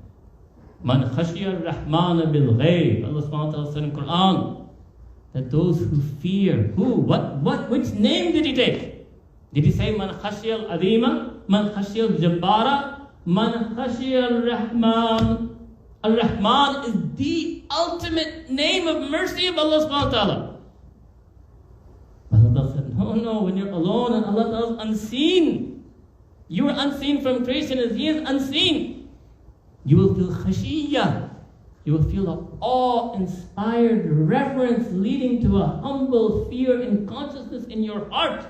Man khashiya ar-Rahmana bil-ghayb. Allah subhanahu wa ta'ala said in the Quran that those who fear, which name did He take? Did He say Man khashiya al-Azima? Man khashiya al-Jabbara? Man khashiya ar-Rahman? Ar-Rahman is the ultimate name of mercy of Allah subhanahu wa ta'ala. But Allah said, no, when you're alone and Allah Ta'ala is unseen, you are unseen from creation as He is unseen. You will feel khashiyah. You will feel an awe-inspired reverence leading to a humble fear and consciousness in your heart.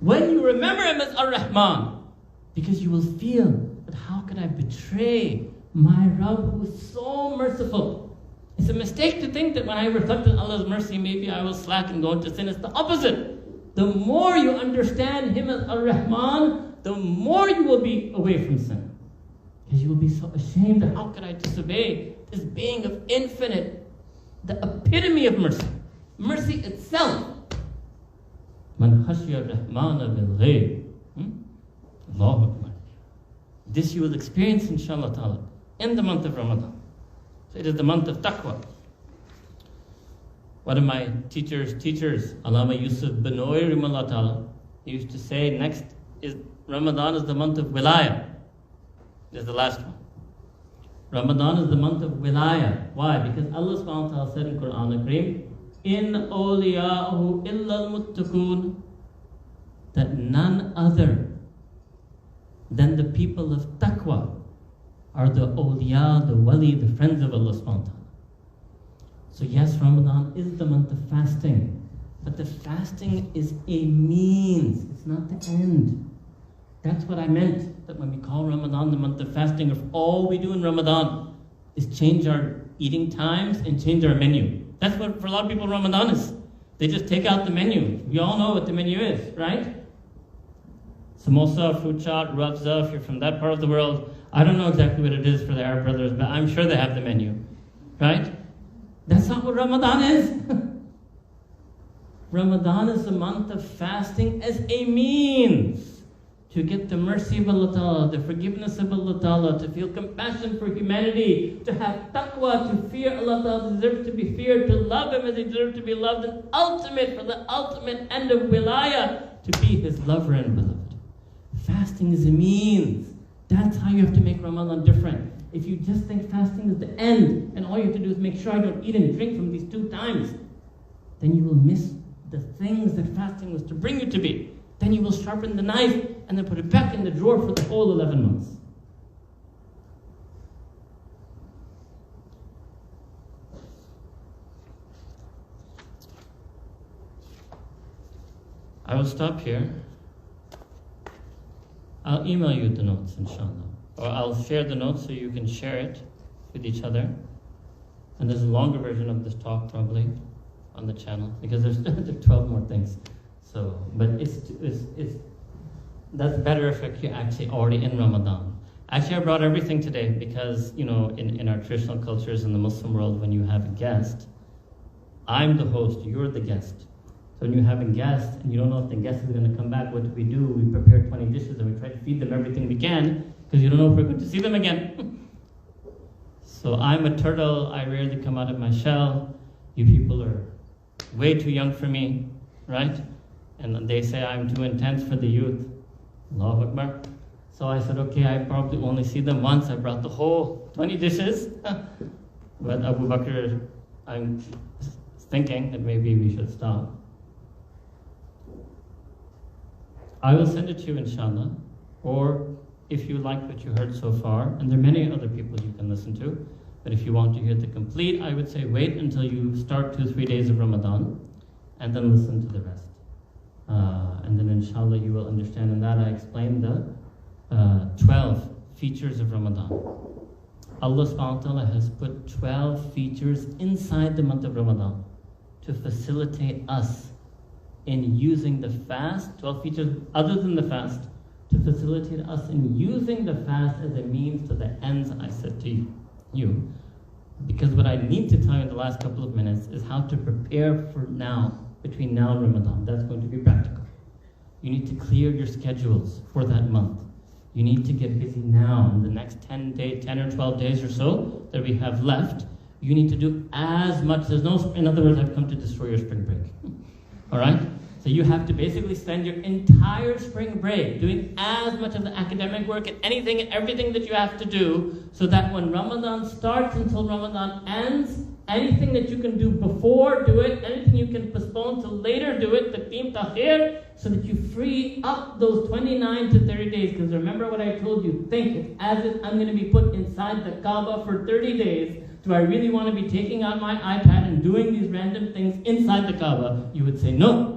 When you remember Him as Ar-Rahman, because you will feel that how could I betray my Rabb who is so merciful? It's a mistake to think that when I reflect on Allah's mercy, maybe I will slack and go into sin. It's the opposite. The more you understand Him as Ar-Rahman, the more you will be away from sin. Because you will be so ashamed that how could I disobey this being of infinite, the epitome of mercy. Mercy itself. Man khashiya ar-Rahmana bil-ghayb. Allahu Akbar. This you will experience inshallah ta'ala in the month of Ramadan. So it is the month of taqwa. One of my teachers, Allama Yusuf Benoy Rimallah ta'ala, he used to say next is Ramadan is the month of wilayah. This is the last one. Ramadan is the month of wilayah. Why? Because Allah subhanahu wa ta'ala said in Quran al-Kareem, In awliya'ahu illa al-muttaqun, that none other than the people of taqwa are the awliya, the wali, the friends of Allah subhanahu wa ta'ala. So yes, Ramadan is the month of fasting, but the fasting is a means, it's not the end. That's what I meant, that when we call Ramadan the month of fasting, if all we do in Ramadan is change our eating times and change our menu. That's what for a lot of people Ramadan is. They just take out the menu. We all know what the menu is, right? Samosa, fruit chaat, rafza, if you're from that part of the world, I don't know exactly what it is for the Arab brothers, but I'm sure they have the menu, right? That's not what Ramadan is. Ramadan is a month of fasting as a means to get the mercy of Allah Ta'ala, the forgiveness of Allah Ta'ala, to feel compassion for humanity, to have taqwa, to fear Allah Ta'ala, deserves to be feared, to love Him as He deserves to be loved, and ultimate, for the ultimate end of wilayah, to be His lover and beloved. Fasting is a means. That's how you have to make Ramadan different. If you just think fasting is the end, and all you have to do is make sure I don't eat and drink from these 2 times, then you will miss the things that fasting was to bring you to be. Then you will sharpen the knife and then put it back in the drawer for the whole 11 months. I will stop here. I'll email you the notes, inshallah. Or I'll share the notes so you can share it with each other. And there's a longer version of this talk probably on the channel, because there's 12 more things. So, but it's that's better if you're actually already in Ramadan. Actually, I brought everything today because, you know, in our traditional cultures in the Muslim world, when you have a guest, I'm the host, you're the guest. So when you have a guest and you don't know if the guest is going to come back, what do? We prepare 20 dishes and we try to feed them everything we can because you don't know if we're going to see them again. So I'm a turtle, I rarely come out of my shell. You people are way too young for me, right? And they say I'm too intense for the youth. Allahu Akbar. So I said, okay, I probably only see them once. I brought the whole 20 dishes. But Abu Bakr, I'm thinking that maybe we should stop. I will send it to you, inshallah. Or if you like what you heard so far, and there are many other people you can listen to, but if you want to hear the complete, I would say wait until you start 2-3 days of Ramadan, and then listen to the rest. And then inshallah you will understand. In that I explained the 12 features of Ramadan. Allah subhanahu wa ta'ala has put 12 features inside the month of Ramadan to facilitate us in using the fast, 12 features other than the fast, to facilitate us in using the fast as a means to the ends I said to you. Because what I need to tell you in the last couple of minutes is how to prepare for now, between now and Ramadan. That's going to be practical. You need to clear your schedules for that month. You need to get busy now in the next 10 or 12 days or so that we have left. You need to do as much. In other words, I've come to destroy your spring break. All right? So you have to basically spend your entire spring break doing as much of the academic work and anything and everything that you have to do, so that when Ramadan starts until Ramadan ends, anything that you can do before, do it. Anything you can postpone to later, do it. Taqdeem, ta'khir, so that you free up those 29 to 30 days. Because remember what I told you. Think, it's as if I'm going to be put inside the Kaaba for 30 days. Do I really want to be taking out my iPad and doing these random things inside the Kaaba? You would say no.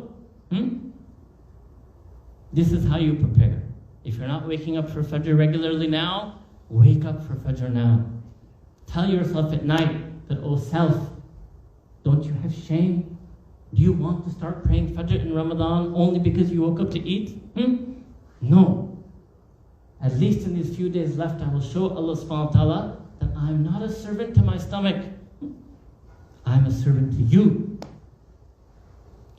This is how you prepare. If you're not waking up for Fajr regularly now, wake up for Fajr now. Tell yourself at night that, oh self, don't you have shame? Do you want to start praying Fajr in Ramadan only because you woke up to eat? No. At least in these few days left, I will show Allah subhanahu wa ta'ala that I'm not a servant to my stomach. I'm a servant to you.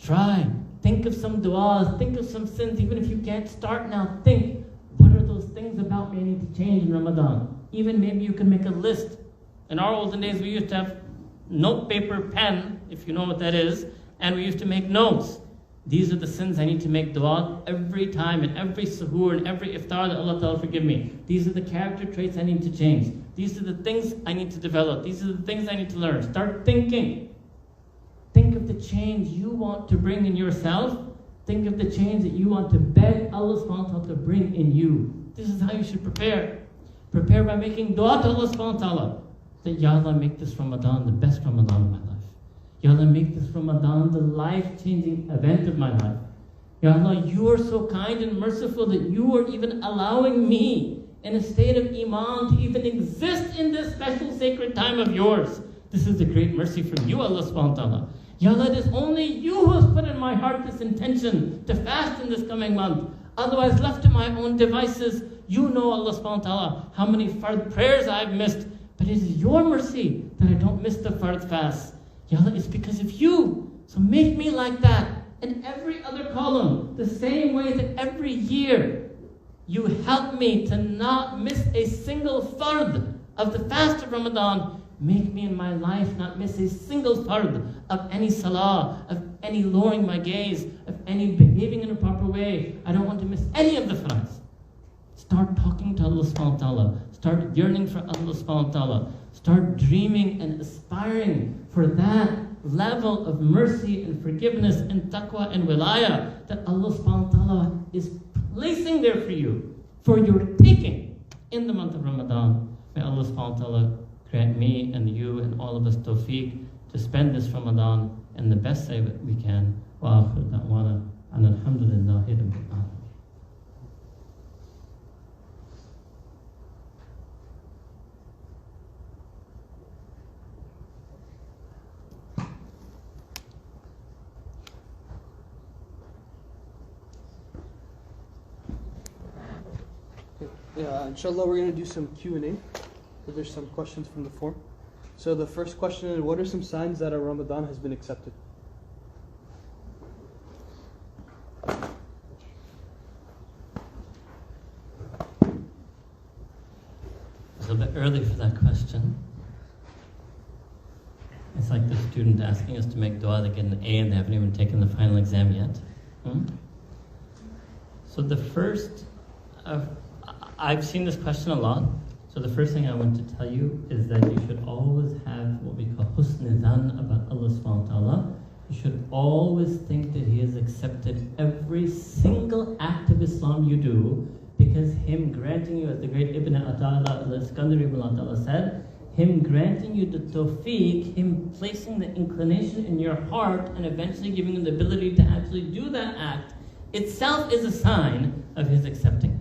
Try. Think of some du'as, think of some sins. Even if you can't start now, think, what are those things about me I need to change in Ramadan? Even maybe you can make a list. In our olden days, we used to have note paper pen, if you know what that is, and we used to make notes. These are the sins I need to make dua every time, and every suhoor, and every iftar, that Allah Ta'ala forgive me. These are the character traits I need to change. These are the things I need to develop. These are the things I need to learn. Start thinking. Think of the change you want to bring in yourself. Think of the change that you want to beg Allah subhanahu wa ta'ala to bring in you. This is how you should prepare. Prepare by making dua to Allah subhanahu wa ta'ala. That, Ya Allah, make this Ramadan the best Ramadan of my life. Ya Allah, make this Ramadan the life-changing event of my life. Ya Allah, you are so kind and merciful that you are even allowing me in a state of iman to even exist in this special sacred time of yours. This is a great mercy from you, Allah subhanahu wa ta'ala. Ya Allah, it is only you who has put in my heart this intention to fast in this coming month. Otherwise, left to my own devices, you know, Allah subhanahu wa ta'ala, how many fard prayers I've missed. But it is your mercy that I don't miss the fard fast. Ya Allah, it's because of you. So make me like that. In every other column, the same way that every year you help me to not miss a single fard of the fast of Ramadan. Make me in my life not miss a single fard of any salah, of any lowering my gaze, of any behaving in a proper way. I don't want to miss any of the fards. Start talking to Allah subhanahu wa ta'ala. Start yearning for Allah subhanahu wa ta'ala. Start dreaming and aspiring for that level of mercy and forgiveness and taqwa and wilayah that Allah subhanahu wa ta'ala is placing there for you, for your taking in the month of Ramadan. May Allah subhanahu wa ta'ala grant me and you and all of us tawfiq to spend this Ramadan in the best way that we can. Wa akhir da'wana and alhamdulillahi rabbil alamin. Yeah, inshallah, we're going to do some Q&A. So there's some questions from the forum. So the first question is, what are some signs that our Ramadan has been accepted? It's a bit early for that question. It's like the student asking us to make dua, they get an A and they haven't even taken the final exam yet. So the first, I've seen this question a lot. So the first thing I want to tell you is that you should always have what we call husn dhan about Allah subhanahu wa ta'ala. You should always think that He has accepted every single act of Islam you do, because Him granting you, as the great Ibn Ata'ala al-Iskandari ibn Ata'ala said, Him granting you the tawfiq, Him placing the inclination in your heart and eventually giving you the ability to actually do that act itself is a sign of His accepting it.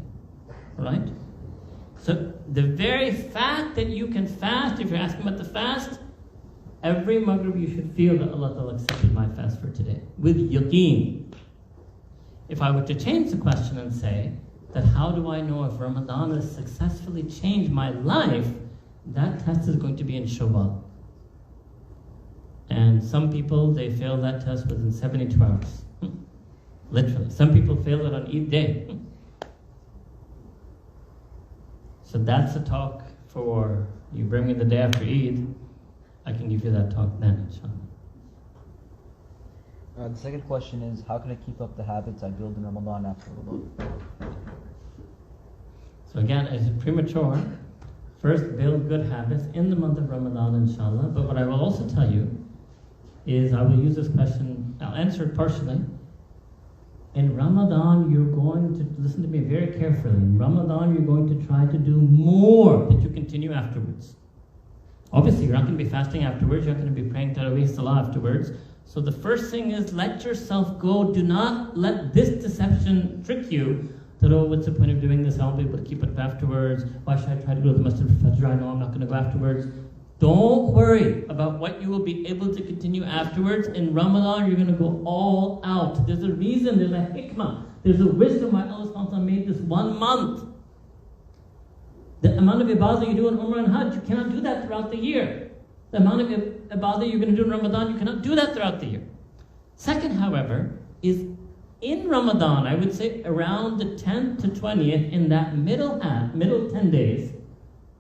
Right? So the very fact that you can fast, if you're asking about the fast, every Maghrib you should feel that Allah Ta'ala accepted my fast for today, with yaqeen. If I were to change the question and say that how do I know if Ramadan has successfully changed my life, that test is going to be in Shawwal. And some people, they fail that test within 72 hours. Literally. Some people fail it on Eid day. So that's a talk for, you bring me the day after Eid, I can give you that talk then, inshallah. The second question is, how can I keep up the habits I build in Ramadan after Ramadan? So again, it's premature. First, build good habits in the month of Ramadan, inshallah. But what I will also tell you is, I will use this question, I'll answer it partially. In Ramadan, you're going to, listen to me very carefully, in Ramadan you're going to try to do more that you continue afterwards. Obviously, you're not going to be fasting afterwards, you're not going to be praying Taraweeh Salah afterwards. So the first thing is, let yourself go. Do not let this deception trick you that, oh, what's the point of doing this? I won't be able to keep it up afterwards. Why should I try to go to the Masjid al-Fajr? I know I'm not going to go afterwards. Don't worry about what you will be able to continue afterwards. In Ramadan, you're going to go all out. There's a reason, there's a hikmah, there's a wisdom why Allah subhanahu wa ta'ala made this 1 month. The amount of ibadah you do in Umrah and Hajj, you cannot do that throughout the year. The amount of ibadah you're going to do in Ramadan, you cannot do that throughout the year. Second, however, is in Ramadan, I would say around the 10th to 20th, in that middle 10 days,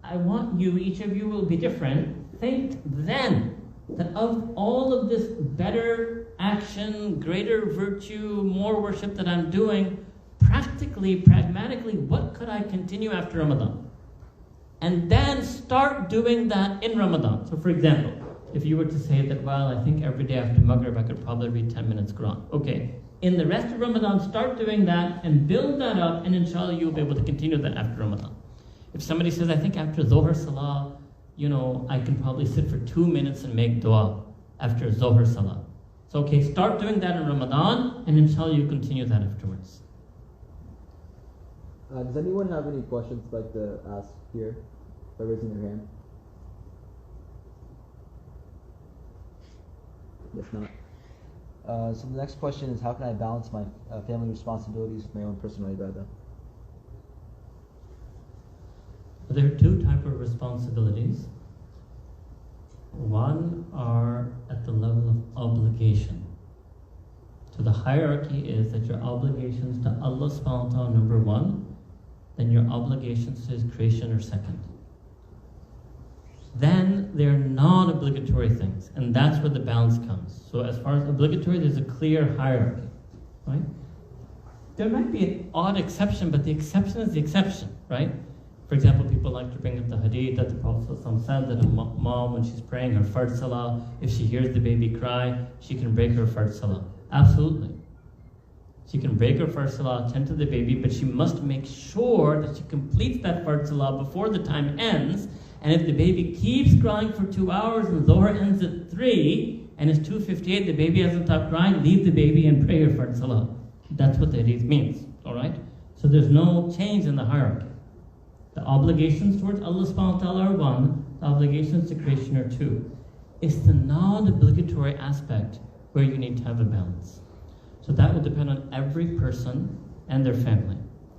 I want you, each of you will be different, think then that of all of this better action, greater virtue, more worship that I'm doing, practically, pragmatically, what could I continue after Ramadan? And then start doing that in Ramadan. So for example, if you were to say that, well, I think every day after Maghrib I could probably read 10 minutes Quran. Okay, in the rest of Ramadan, start doing that and build that up, and inshallah you'll be able to continue that after Ramadan. If somebody says, I think after Zohar Salah, I can probably sit for 2 minutes and make dua after Zohar Salah. So okay, start doing that in Ramadan, and inshallah you continue that afterwards. Does anyone have any questions they'd like to ask here by raising their hand? If not. So the next question is, how can I balance my family responsibilities with my own personal ibadah? There are two types of responsibilities. One are at the level of obligation. So the hierarchy is that your obligations to Allah subhanahu wa ta'ala, number one, then your obligations to His creation are second. Then there are non-obligatory things, and that's where the balance comes. So as far as obligatory, there's a clear hierarchy, right? There might be an odd exception, but the exception is the exception, right? For example, people like to bring up the hadith that the Prophet said that a mom, when she's praying her fard salah, if she hears the baby cry, she can break her fard salah. Absolutely. She can break her fard salah, attend to the baby, but she must make sure that she completes that fard salah before the time ends. And if the baby keeps crying for 2 hours and Zohar ends at 3, and it's 2:58, the baby hasn't stopped crying, leave the baby and pray your fard salah. That's what the hadith means, alright? So there's no change in the hierarchy. The obligations towards Allah subhanahu wa ta'ala are one, the obligations to creation are two. It's the non-obligatory aspect where you need to have a balance. So that will depend on every person and their family.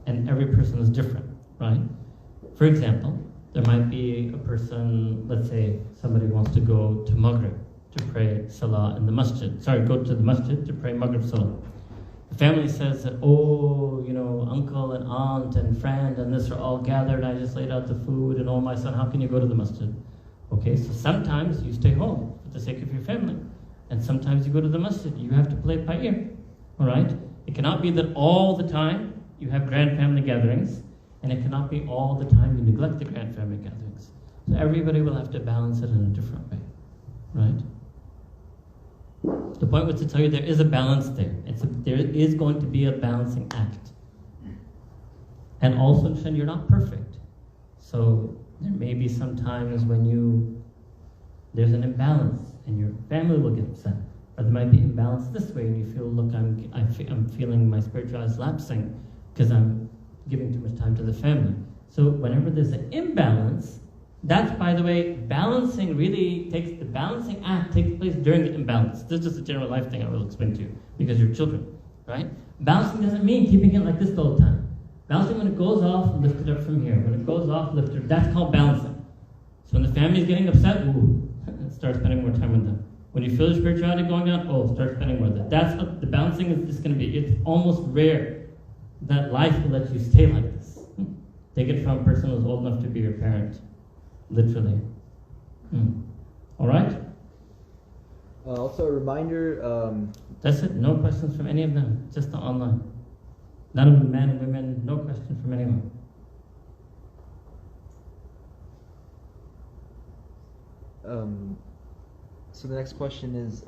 And every person is different, right? For example, there might be a person, let's say somebody wants to go to Maghrib to pray Salah in the masjid. Sorry, go to the masjid to pray Maghrib Salah. The family says that, oh, you know, uncle and aunt and friend and this are all gathered. I just laid out the food and oh, my son, how can you go to the masjid? Okay, so sometimes you stay home for the sake of your family. And sometimes you go to the masjid. You have to play by ear. All right? It cannot be that all the time you have grand family gatherings, and it cannot be all the time you neglect the grand family gatherings. So everybody will have to balance it in a different way. Right? The point was to tell you there is a balance there. There is going to be a balancing act. And also, you're not perfect. So there may be some times when there's an imbalance and your family will get upset. Or there might be imbalance this way and you feel, look, I'm feeling my spirituality is lapsing because I'm giving too much time to the family. So whenever there's an imbalance, that's, by the way, the balancing act takes place during the imbalance. This is just a general life thing I will explain to you because you're children, right? Balancing doesn't mean keeping it like this all the time. Balancing, when it goes off, lift it up from here. When it goes off, lift it up. That's called balancing. So when the family is getting upset, start spending more time with them. When you feel your spirituality going down, start spending more with them. That's what the balancing is just going to be. It's almost rare that life will let you stay like this. Take it from a person who's old enough to be your parent. Literally. All right? Also a reminder... That's it. No questions from any of them. Just the online. None of the men and women. No question from anyone. So the next question is,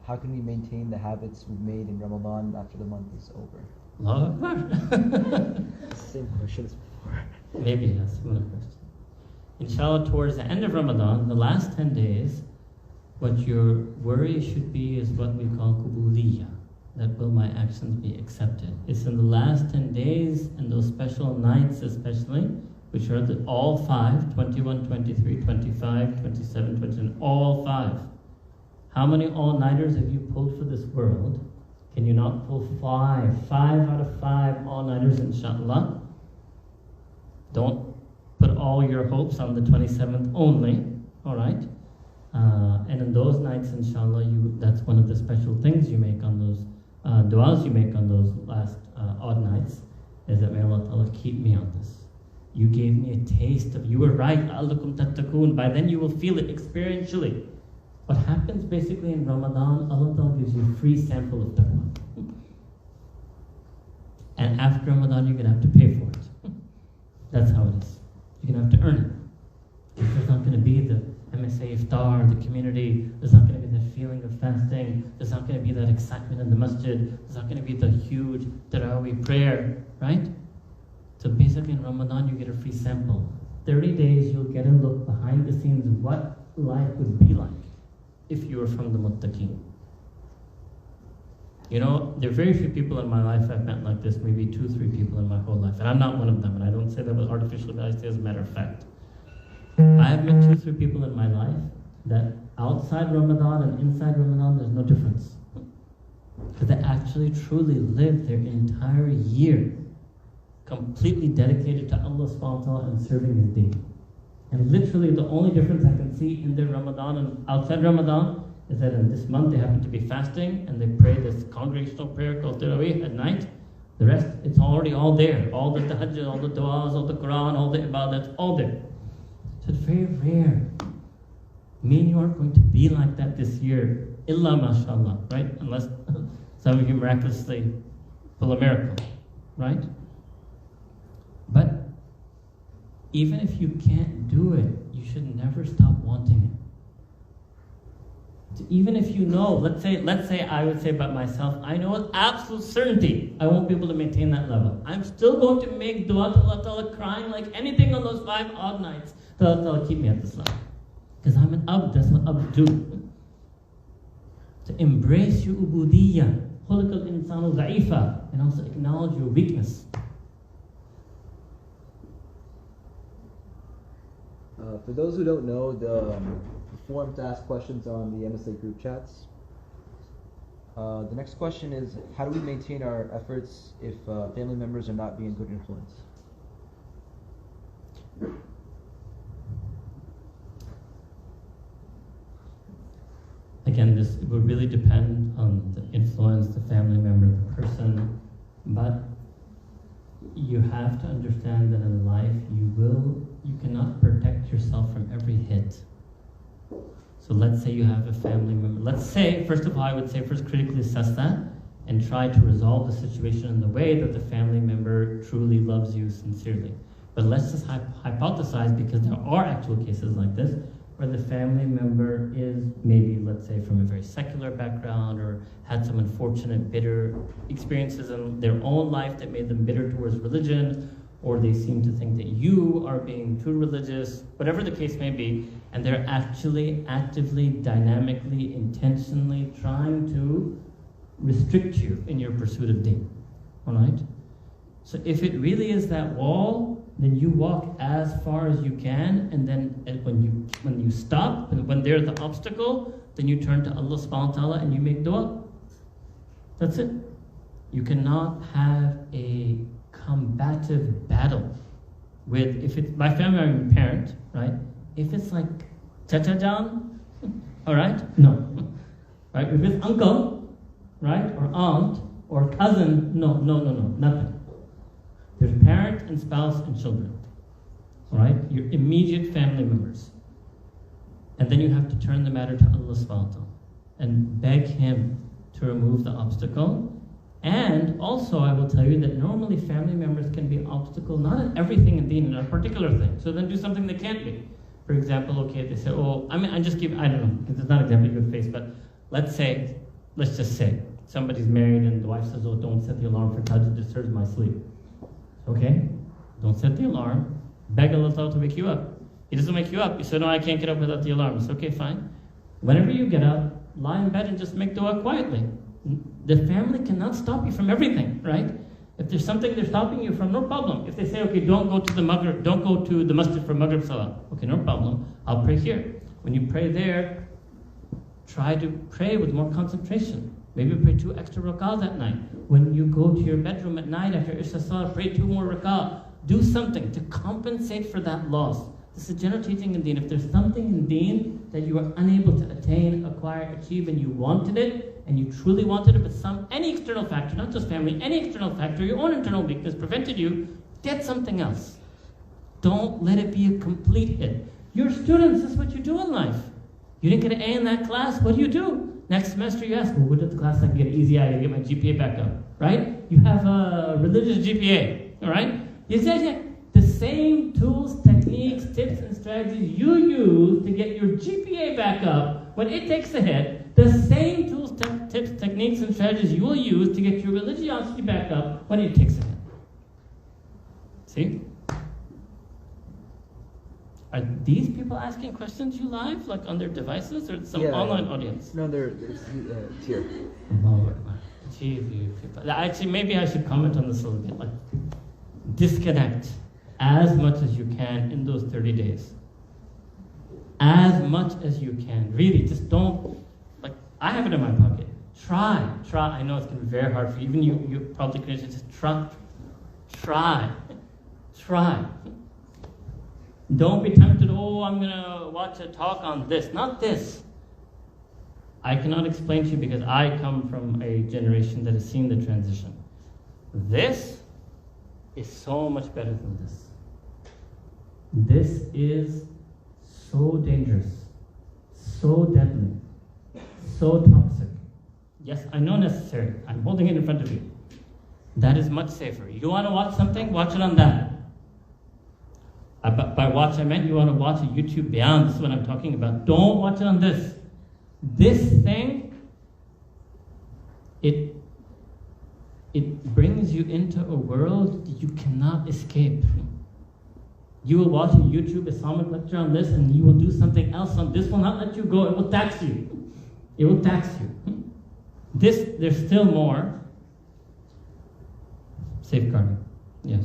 how can we maintain the habits we've made in Ramadan after the month is over? Allahu Akbar. Same question as before. Maybe, yes. Similar question. Inshallah, towards the end of Ramadan, the last 10 days, what your worry should be is what we call kubuliyya. That will my actions be accepted? It's in the last 10 days and those special nights especially, which are all 5, 21, 23, 25, 27, 29, all 5. How many all-nighters have you pulled for this world? Can you not pull 5? 5 out of 5 all-nighters, inshallah. Don't put all your hopes on the 27th only, all right? And in those nights, inshallah, that's one of the special things you make on those du'as you make on those last odd nights, is that may Allah Ta'ala keep me on this. You gave me a taste of, you were right, la'allakum tattaqoon. By then you will feel it experientially. What happens basically in Ramadan, Allah Ta'ala gives you a free sample of taqwa. And after Ramadan, you're going to have to pay for it. That's how it is. You're going to have to earn it. There's not going to be the MSA iftar, the community. There's not going to be that feeling of fasting. There's not going to be that excitement in the masjid. There's not going to be the huge tarawih prayer, right? So basically in Ramadan, you get a free sample. 30 days, you'll get a look behind the scenes of what life would be like if you were from the muttaqeen. You know, there are very few people in my life I've met like this, maybe 2, 3 people in my whole life. And I'm not one of them, and I don't say that with artificial, but I say as a matter of fact. I have met 2, 3 people in my life that outside Ramadan and inside Ramadan, there's no difference. Because they actually truly live their entire year completely dedicated to Allah subhanahu wa ta'ala and serving His deen. And literally the only difference I can see in their Ramadan and outside Ramadan is that in this month they happen to be fasting and they pray this congregational prayer called Tarawih at night. The rest, it's already all there. All the tahajjud, all the du'as, all the Quran, all the ibadats, all there. So it's very rare. Me and you aren't going to be like that this year. Illa mashallah, right? Unless some of you miraculously pull a miracle, right? But even if you can't do it, you should never stop wanting it. So even if you know, let's say I would say about myself, I know with absolute certainty I won't be able to maintain that level. I'm still going to make dua to Allah Ta'ala crying like anything on those 5 odd nights to Allah Ta'ala keep me at this level. Because I'm an abd, that's what abd do. To embrace your ubudiyya, خُلِقَ الْإِنسَانُ ضَعِيفًا, and also acknowledge your weakness. For those who don't know, the form to ask questions on the MSA group chats. The next question is, how do we maintain our efforts if family members are not being a good influence? course, it will really depend on the influence, the family member, the person, but you have to understand that in life you cannot protect yourself from every hit. So let's say you have a family member. Let's say, first of all, I would say first critically assess that and try to resolve the situation in the way that the family member truly loves you sincerely. But let's just hypothesize, because there are actual cases like this, where the family member is maybe, let's say, from a very secular background or had some unfortunate, bitter experiences in their own life that made them bitter towards religion, or they seem to think that you are being too religious, whatever the case may be, and they're actually actively, dynamically, intentionally trying to restrict you in your pursuit of deen. All right? So if it really is that wall, then you walk as far as you can, and then when you stop, and when they're the obstacle, then you turn to Allah subhanahu wa ta'ala and you make dua. That's it. You cannot have a combative battle with, if it's my family, I'm a parent, right? If it's like Chacha-jan, all right? No. Right? If it's uncle, right? Or aunt, or cousin, no, nothing. There's parent and spouse and children, all right? Your immediate family members. And then you have to turn the matter to Allah subhanahu wa ta'ala and beg Him to remove the obstacle. And also, I will tell you that normally family members can be an obstacle, not in everything in deen, in a particular thing. So then do something they can't be. For example, okay, they say, oh, I don't know, because it's not exactly a good face, but let's just say, somebody's married and the wife says, oh, don't set the alarm for Tahajjud, it disturbs my sleep. Okay? Don't set the alarm. Beg Allah Ta'ala to wake you up. He doesn't wake you up. You say, no, I can't get up without the alarm. It's okay, fine. Whenever you get up, lie in bed and just make dua quietly. The family cannot stop you from everything, right? If there's something they're stopping you from, no problem. If they say, okay, don't go to the masjid for Maghrib Salah. Okay, no problem. I'll pray here. When you pray there, try to pray with more concentration. Maybe pray 2 extra rak'ahs at night. When you go to your bedroom at night after Isha Salah, pray 2 more rak'ah. Do something to compensate for that loss. This is general teaching in deen. If there's something in deen that you are unable to attain, acquire, achieve, and you wanted it, and you truly wanted it, but any external factor, not just family, any external factor, your own internal weakness prevented you, get something else. Don't let it be a complete hit. You're students, this is what you do in life. You didn't get an A in that class, what do? Next semester you ask, well, what is the class I can get an easy I can get my GPA back up, right? You have a religious GPA, all right? You say the same tools, techniques, tips, and strategies you use to get your GPA back up when it takes a hit, the same tools, tips, techniques, and strategies you will use to get your religiosity back up when it takes a hit. See? Are these people asking questions you live, like on their devices, or some online audience? No, it's here. Actually, maybe I should comment on this a little bit. Like, disconnect as much as you can in those 30 days. As much as you can. Really, just don't, like, I have it in my pocket. Try. I know it's going to be very hard for you. Even you probably can just try. Don't be tempted, oh, I'm going to watch a talk on this. Not this. I cannot explain to you because I come from a generation that has seen the transition. This is so much better than this. This is so dangerous, so deadly, so toxic. Yes, I know necessary. I'm holding it in front of you. That is much safer. You want to watch something? Watch it on that. By watch, I meant you want to watch a YouTube Beyond. This is what I'm talking about. Don't watch it on this. This thing, it brings you into a world that you cannot escape. You will watch a YouTube Islamic lecture on this, and you will do something else on this. Will not let you go. It will tax you. There's still more. Safeguarding. Yes.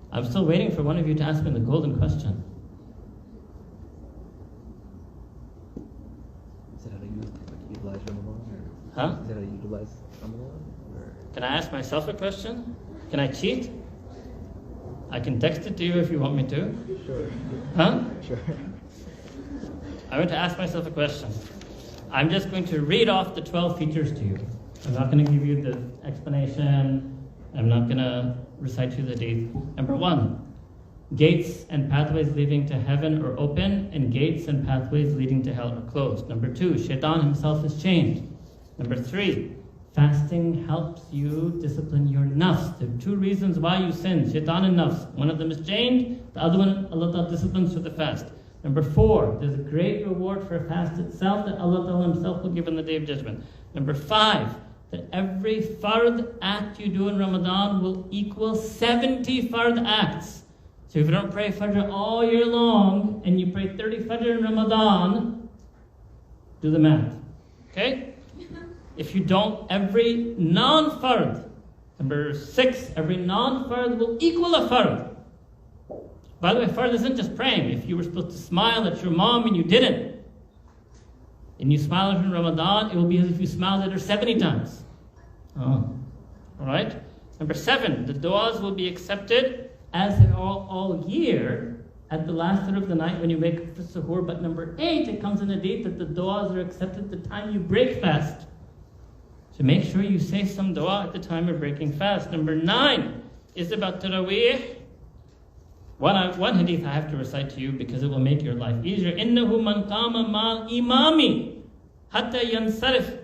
I'm still waiting for one of you to ask me the golden question. Is that how you utilize Ramadan? Huh? Is that how you utilize Ramadan? Can I ask myself a question? Can I cheat? I can text it to you if you want me to. Sure. Huh? Sure. I want to ask myself a question. I'm just going to read off the 12 features to you. I'm not going to give you the explanation. I'm not going to recite you the deed. Number 1, gates and pathways leading to heaven are open, and gates and pathways leading to hell are closed. Number 2, Shaitan himself is chained. Number 3, fasting helps you discipline your nafs. There are 2 reasons why you sin, Shaitan and nafs. One of them is chained, the other one Allah Ta'ala disciplines through the fast. Number 4, there's a great reward for a fast itself that Allah Ta'ala himself will give on the Day of Judgment. Number 5, that every fard act you do in Ramadan will equal 70 fard acts. So if you don't pray Fajr all year long and you pray 30 Fajr in Ramadan, do the math. Okay? If you don't, every non-fard, number 6, every non-fard will equal a fard. By the way, fard isn't just praying. If you were supposed to smile at your mom and you didn't, and you smile at her in Ramadan, it will be as if you smiled at her 70 times. Oh. Alright? Number 7, the du'as will be accepted as they are all year at the last third of the night when you wake up for suhoor. But number 8, it comes in a date that the du'as are accepted the time you break fast. So make sure you say some du'a at the time of breaking fast. Number 9 is about Taraweeh. One hadith I have to recite to you because it will make your life easier. إِنَّهُ مَنْ قَامَ مَعَ الْإِمَامِ حَتَّى يَنْصَرِفْ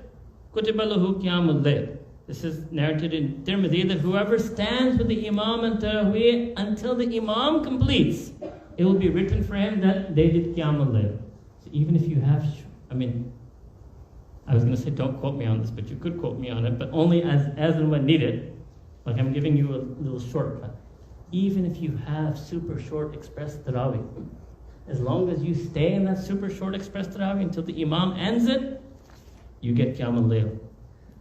كُتِبَ لَهُ قِيَامُ اللَّيْلِ. This is narrated in Tirmidhi that whoever stands with the Imam and Taraweeh until the Imam completes, it will be written for him that they did Qiyam al-Layl. So even if you have, I was going to say don't quote me on this, but you could quote me on it, but only as and when needed. Like I'm giving you a little shortcut. Even if you have super short express Tarawih, as long as you stay in that super short express Tarawih until the Imam ends it, you get Qiyam al-Layl.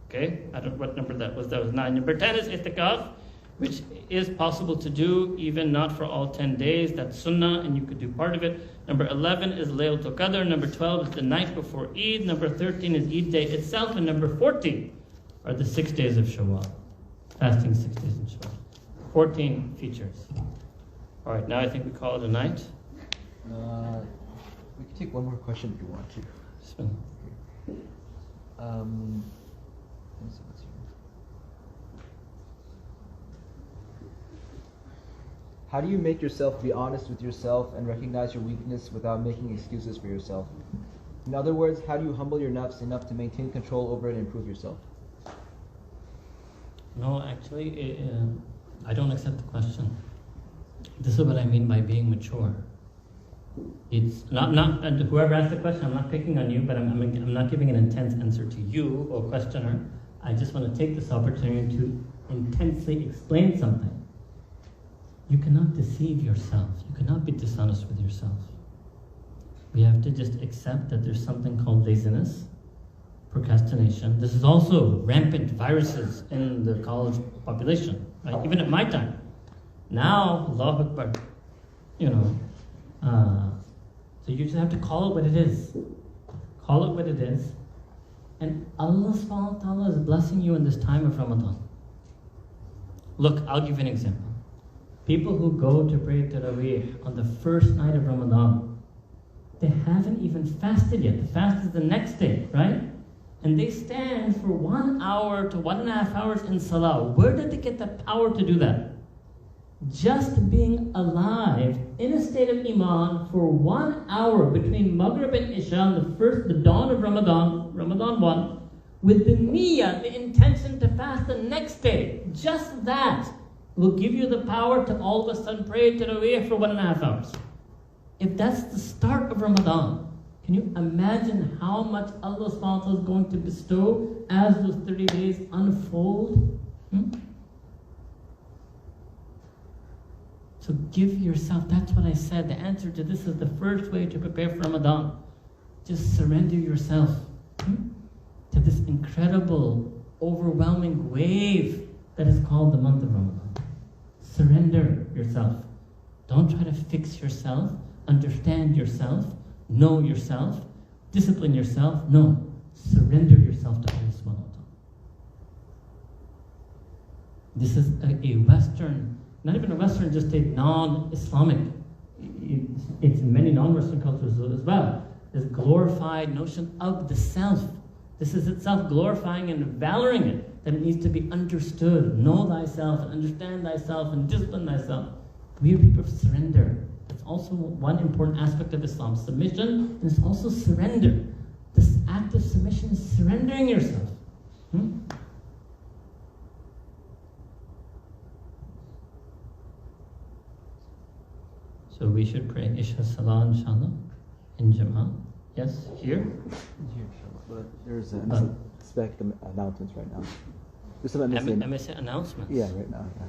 Okay? I don't know what number that was. That was 9. Number 10 is Itikaf, which is possible to do even not for all 10 days. That's Sunnah, and you could do part of it. Number 11 is Laylatul Qadr. Number 12 is the night before Eid. Number 13 is Eid day itself. And number 14 are the 6 days of Shawwal. Fasting 6 days in Shawwal. 14 features. All right, now I think we call it a night. We can take one more question if you want to. Let me see what's here. How do you make yourself be honest with yourself and recognize your weakness without making excuses for yourself? In other words, how do you humble your nafs enough to maintain control over it and improve yourself? No, actually, I don't accept the question. This is what I mean by being mature. It's not whoever asked the question, I'm not picking on you, but I'm not giving an intense answer to you or questioner. I just want to take this opportunity to intensely explain something. You cannot deceive yourself. You cannot be dishonest with yourself. We have to just accept that there's something called laziness, procrastination. This is also rampant viruses in the college population, right? Even at my time. Now, Allahu Akbar, so you just have to call it what it is. Call it what it is. And Allah subhanahu wa ta'ala is blessing you in this time of Ramadan. Look, I'll give you an example. People who go to pray Taraweeh on the first night of Ramadan, they haven't even fasted yet. The fast is the next day, right? And they stand for 1 hour to 1.5 hours in Salah. Where did they get the power to do that? Just being alive in a state of Iman for 1 hour between Maghrib and Isha, the dawn of Ramadan 1, with the niyyah, the intention to fast the next day. Just that will give you the power to all of a sudden pray Taraweeh for 1.5 hours. If that's the start of Ramadan, can you imagine how much Allah subhanahu wa ta'ala is going to bestow as those 30 days unfold? So give yourself, that's what I said. The answer to this is the first way to prepare for Ramadan. Just surrender yourself to this incredible, overwhelming wave that is called the month of Ramadan. Surrender yourself. Don't try to fix yourself, understand yourself, know yourself, discipline yourself. No, surrender yourself to Allah subhanahu wa ta'ala. This is a Western, not even a Western, just a non-Islamic. It's in many non-Western cultures as well. this glorified notion of the self. This is itself glorifying and valoring it, that it needs to be understood. Know thyself, and understand thyself, and discipline thyself. We are people of surrender. That's also one important aspect of Islam. Submission, and it's also surrender. This act of submission is surrendering yourself. So we should pray Isha Salah, inshallah, in Jama'ah. Yes, here? Here, but there's expect announcements right now. There's some MSA MSA announcements. Yeah, right now. Yeah.